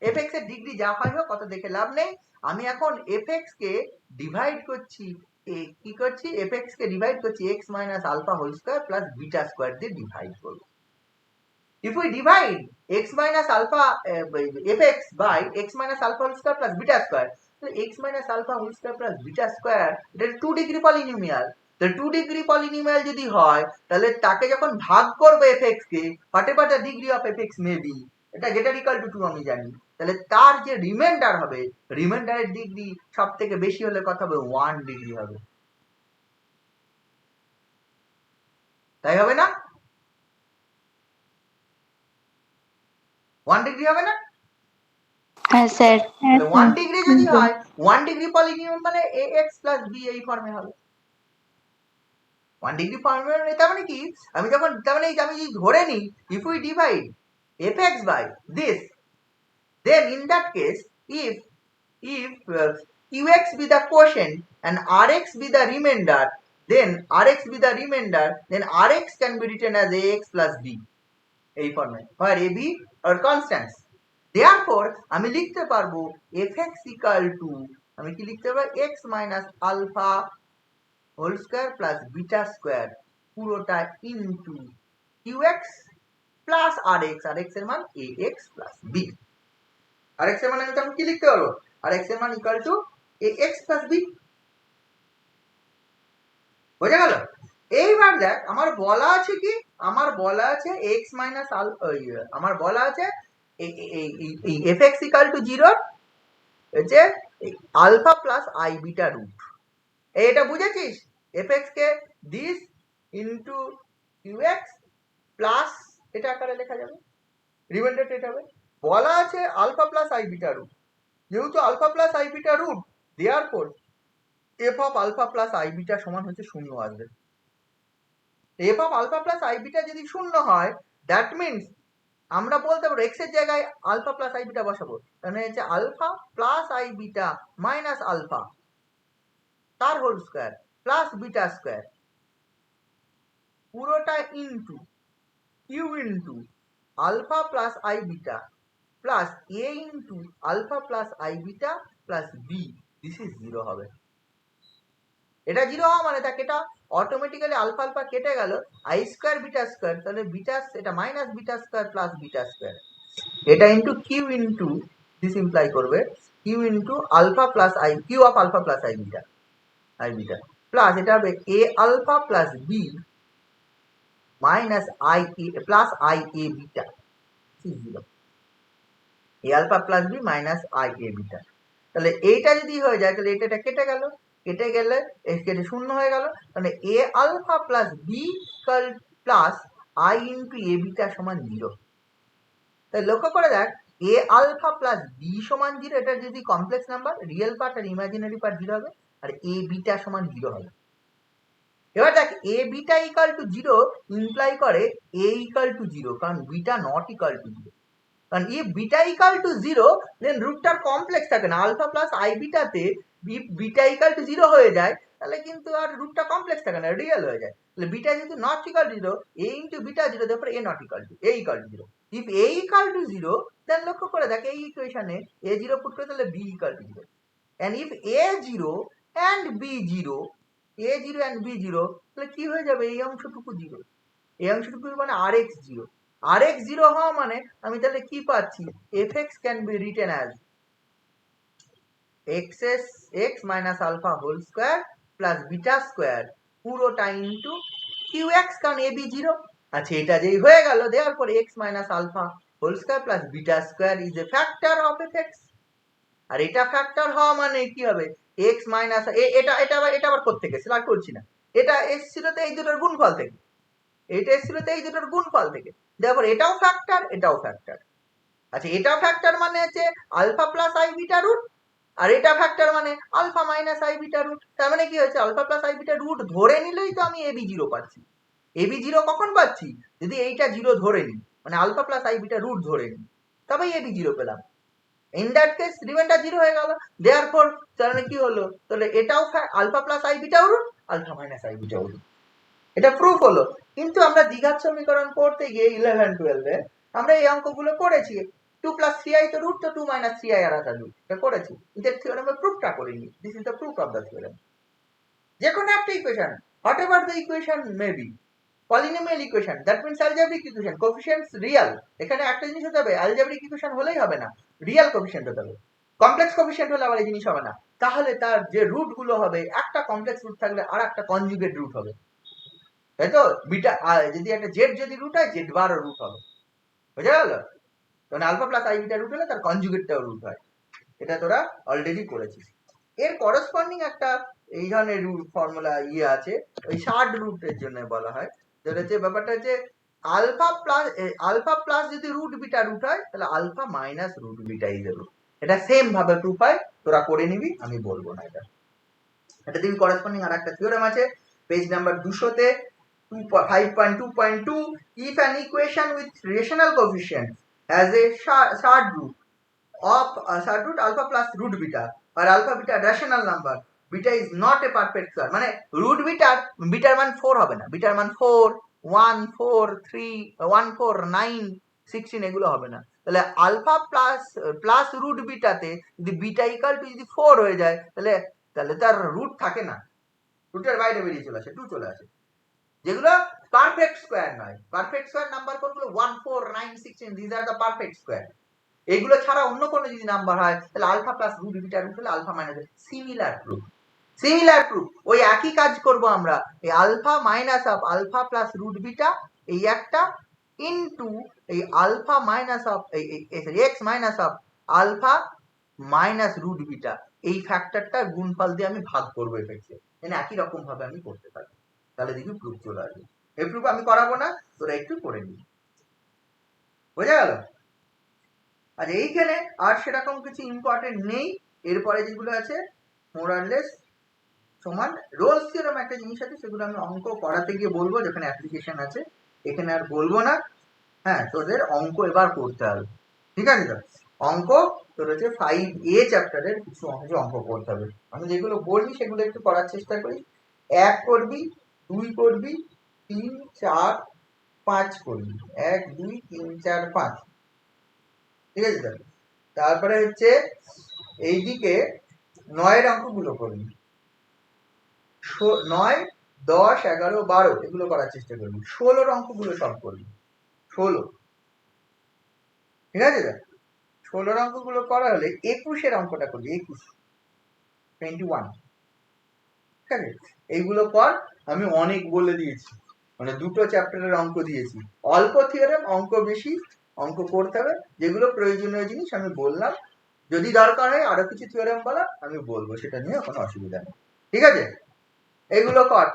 এফএক্স এর ডিগ্রি যা হয় হোক কত দেখে লাভ নেই, আমি এখন এফএক্স কে ডিভাইড করছি, কি করছি এফএক্স কে ডিভাইড করছি x minus alpha whole square plus beta square দিয়ে ডিভাইড করব। If we divide x minus alpha fx by x minus alpha whole square plus beta square, so x minus alpha whole square plus beta square এটা 2 ডিগ্রি পলিনোমিয়াল, তো 2 ডিগ্রি পলিনোমিয়াল যদি হয় তাহলে তাকে যখন ভাগ করবে fx K whatever the degree of fx may be, এটা greater equal to 2 আমি জানি, তাহলে তার যে রিমাইন্ডার হবে রিমাইন্ডারের ডিগ্রি সবথেকে বেশি হলে কত হবে 1 ডিগ্রি হবে, তাই হবে না 1 ডিগ্রি হবে না? হ্যাঁ স্যার। 1 ডিগ্রি যদি হয় 1 ডিগ্রি পলিনোমিয়াল মানে ax plus b এই ফর্মে হবে। 1 ডিগ্রি পলিনোমিয়াল তার মানে কি আমি যখন তার মানে আমি যদি ধরে নিই if we divide fx by this, then in that case if qx be the quotient and rx be the remainder, then rx can be written as ax plus b এই ফর্মে, where ab are constants. Therefore আমি লিখতে পারবো fx equal to, আমি কি লিখতে পারবো x minus alpha whole square plus beta square পুরোটা into qx plus rx এর মান ax plus b, rx এর মান আমি তখন কি লিখতে পারবো rx এর মান equal to ax plus b, বোঝা গেল? এইবার দেখ আমার বলা আছে কি, আমার বলা আছে x minus আমার বলা আছে এই fx equal to 0 হচ্ছে alpha plus I beta root, এটা বুঝেছিস fx কে দিস ইনটু qx প্লাস এটা আকারে লেখা যাবে, রিমাইন্ডার এটা হবে, বলা আছে alpha plus I beta root, যেহেতু alpha plus I beta root therefore f of alpha plus I beta সমান হচ্ছে 0 আসবে। f of alpha plus I beta যদি 0 হয় দ্যাট মিন্স আমরা বলতে পারবো x এর জায়গায় আলফা প্লাস আই বিটা বসাবো, মানে হচ্ছে alpha plus I beta minus alpha তার whole square plus beta square পুরোটা into q into alpha plus I beta plus a into alpha plus I beta plus b, this is 0 হবে। এটা 0 হওয়া মানে দেখ এটা অটোমেটিক্যালি আলফা আলফা কেটে গেল, আই স্কয়ার বিটা স্কয়ার, তাহলে বিটা এটা minus beta square plus beta square, এটা into q into this imply করবে q into alpha plus i q of alpha plus I beta plus এটা হবে a alpha plus b minus i a plus i a beta, 0 a alpha plus b minus i a beta, তাহলে এইটা যদি হয়ে যায় তাহলে এটা কেটে গেল, কেটে গেলে কেটে 0 হয়ে গেল, তাহলে a alpha plus b plus i into a beta সমান 0। তাই লক্ষ্য করে দেখ এ আলফা প্লাস বি সমান 0, এটা যদি কমপ্লেক্স নাম্বার রিয়েল পার্ট আর ইমাজিনারি পার্ট 0 হবে, আর এ বিটা সমান 0 হবে। এবার দেখ এ বিটা ইকুয়াল টু 0 ইমপ্লাই করে এ ইকুয়াল টু 0, কারণ বিটা নট ইকুয়াল টু 0, কারণ if beta equal to 0 then রুটটার কমপ্লেক্স থাকে না, আলফা প্লাস আই বিটাতে বিটা ইকুয়াল টু 0 হয়ে যায় তাহলে কিন্তু আর রুটটা কমপ্লেক্স থাকে না, রিয়েল হয়ে যায়, তাহলে বিটা যেহেতু not equal to 0 a into beta 0, তারপর a not equal two a equal to 0, if a equal to 0 দেন লক্ষ্য করে দেখ এই ইকুয়েশনে a 0 পুট করে তাহলে b equal to 0, and if a 0 and b 0 a 0 and b 0 তাহলে কি হয়ে যাবে এই অংশটুকু 0, এই অংশটুকু মানে rx 0, rx 0 হওয়া মানে আমি তাহলে কি পাচ্ছি fx can be written as x minus alpha whole square plus beta square পুরোটা ইনটু qx, কারণ ab 0, আচ্ছা এটা যেই হয়ে গেল দেওয়ার পরে x minus alpha whole square plus beta square is a factor of fx, আর এটা ফ্যাক্টর হওয়া মানে কি হবে x মাইনাস এটা এটা এটা আবার কোথা থেকে সেটা করছি না, এটা এসেছিল তো এই দুটোর গুণফল থেকে, এটা এসেছিল তো এই দুটোর গুণফল থেকে, দেখো এটাও ফ্যাক্টর এটাও ফ্যাক্টর, আচ্ছা, এটা ফ্যাক্টর মানে হচ্ছে alpha plus I beta root, আর এটা ফ্যাক্টর মানে alpha minus I beta root. তার মানে কি হচ্ছে, alpha plus I beta root ধরে নিলেই তো আমি এবি জিরো পাচ্ছি। এবি জিরো কখন পাচ্ছি, যদি এইটা জিরো ধরে নিই, মানে alpha plus I beta root ধরে নিই, তবেই এবি জিরো পেলাম। In that case remainder zero হয়ে গেল। দেয়ারফর তাহলে কি হলো, তাহলে এটাও আলফা প্লাস আই বিটাও রুট, আলফা মাইনাস আই বিটাও রুট। এটা প্রুফ হলো। কিন্তু আমরা দ্বিঘাত সমীকরণ পড়তে গিয়ে 11-12 আমরা এই অঙ্কগুলো করেছি। 2 প্লাস 3i তো রুট, তো 2 মাইনাস 3i আর একটা রুট, এটা করেছি। এদের থিওরেমে প্রুফটা করিনি। This is the proof of the theorem. যে কোনো একটা equation, whatever the equation may be, polynomial equation, that means algebraic equation, coefficients real. এখানে একটা জিনিস হতে হবে, অ্যালজেব্রিক ইকুয়েশন হলেই হবে না, রিয়াল কোফিশিয়েন্ট হতে হবে। কমপ্লেক্স কোফিশিয়েন্ট হলে আবার এই জিনিস হবে না। তাহলে তার যে রুট গুলো হবে, একটা কমপ্লেক্স রুট থাকলে আর একটা কনজুগেট রুট হবে, তাই তো? বিটা যদি একটা জেড যদি রুট হয়, জেড বারও রুট হবে, বুঝা গেল? তখন alpha plus I beta root হলে তার কনজুগেটটাও রুট হয়। এটা তোরা অলরেডি করেছিস। এর করসপন্ডিং একটা এই ধরনের রুট ফর্মুলা আছে, ওই শার্ট রুটের জন্য বলা হয়। যেটা হচ্ছে ব্যাপারটা হচ্ছে আলফা প্লাস যদি রুট বিটা রুট হয়, তাহলে alpha minus root beta is a root. এটা সেম ভাবে প্রুফ হয়, তোরা করে নিবি, আমি বলবো না এটা। এটা দিবি করসপন্ডিং আর একটা থিওরেম আছে page number 200-তে, 5.2.2, if an equation with rational coefficient has a shard root of shard root alpha plus root beta, or alpha beta rational number, beta is not a perfect square, মানে root বিটার মান 4 হবে না, বিটার মান 4, 1, 4, 3, 1, 4, 9, 16 এগুলো হবে না। তাহলে আলফা প্লাস রুট বিটাতে যদি বিটা ইকুয়াল টু যদি 4 হয়ে যায়, তাহলে তার রুট থাকে না, রুটের বাইরে বেরিয়ে চলে আসে, 2 চলে আসে। যেগুলো পারফেক্ট স্কোয়ার নয়, পারফেক্ট স্কোয়ার নাম্বার কোনগুলো, 1, 4, 9, 16, this are the perfect square. এগুলো ছাড়া অন্য কোনো যদি নাম্বার হয়, তাহলে alpha plus root beta root হলে আলফা মাইনাস, সিমিলার প্রুফ। ওই একই কাজ করব আমরা, এই alpha minus of alpha plus root beta এই একটা ইনটু এই alpha minus of x minus of alpha minus root beta, এই ফ্যাক্টরটা গুণফল দিয়ে আমি ভাগ করবো এফেক্টে, মানে একই রকম ভাবে আমি করতে পারি। তাহলে দেখি প্রুফ চলে আসবে। এই প্রুফ আমি করাবো না, তোরা একটু করে নিবি, বোঝা গেল? আর এইখানে আর সেরকম কিছু ইম্পর্টেন্ট নেই। এরপরে যেগুলো আছে মোরাললেস সমান। রোলস থিওরেম একটা জিনিস আছে, সেগুলো আমি অঙ্ক করাতে গিয়ে বলবো, যেখানে অ্যাপ্লিকেশন আছে, এখানে আর বলবো না। হ্যাঁ, তোদের অঙ্ক এবার করতে হবে, ঠিক আছে? তো অঙ্ক তোর হচ্ছে 5A চ্যাপ্টারের কিছু অঙ্ক করতে হবে। আমি যেগুলো বলছি সেগুলো একটু করার চেষ্টা করি। 1 করবি, 2 করবি, 3, 4, 5 করবি, 1, 2, 3, 4, 5, ঠিক আছে? তারপরে হচ্ছে এইদিকে 9 অঙ্কগুলো করবি, 9, 10, 11, 12 এগুলো করার চেষ্টা করবি। 16 অঙ্কগুলো সব করবি, 16, ঠিক আছে? 16 অঙ্কগুলো করা হলে 21 অঙ্কটা করবি, 21, ঠিক আছে? এইগুলো পর আমি অনেক বলে দিয়েছি, মানে 2টো চ্যাপ্টারের অঙ্ক দিয়েছি। অল্প থিওরেম, অঙ্ক বেশি, অঙ্ক করতে হবে। যেগুলো প্রয়োজনীয় জিনিস আমি বললাম, যদি দরকার হয় আরো কিছু থিওরেম বলা আমি বলবো, সেটা নিয়ে কোনো অসুবিধা নেই, ঠিক আছে? এইগুলো কর।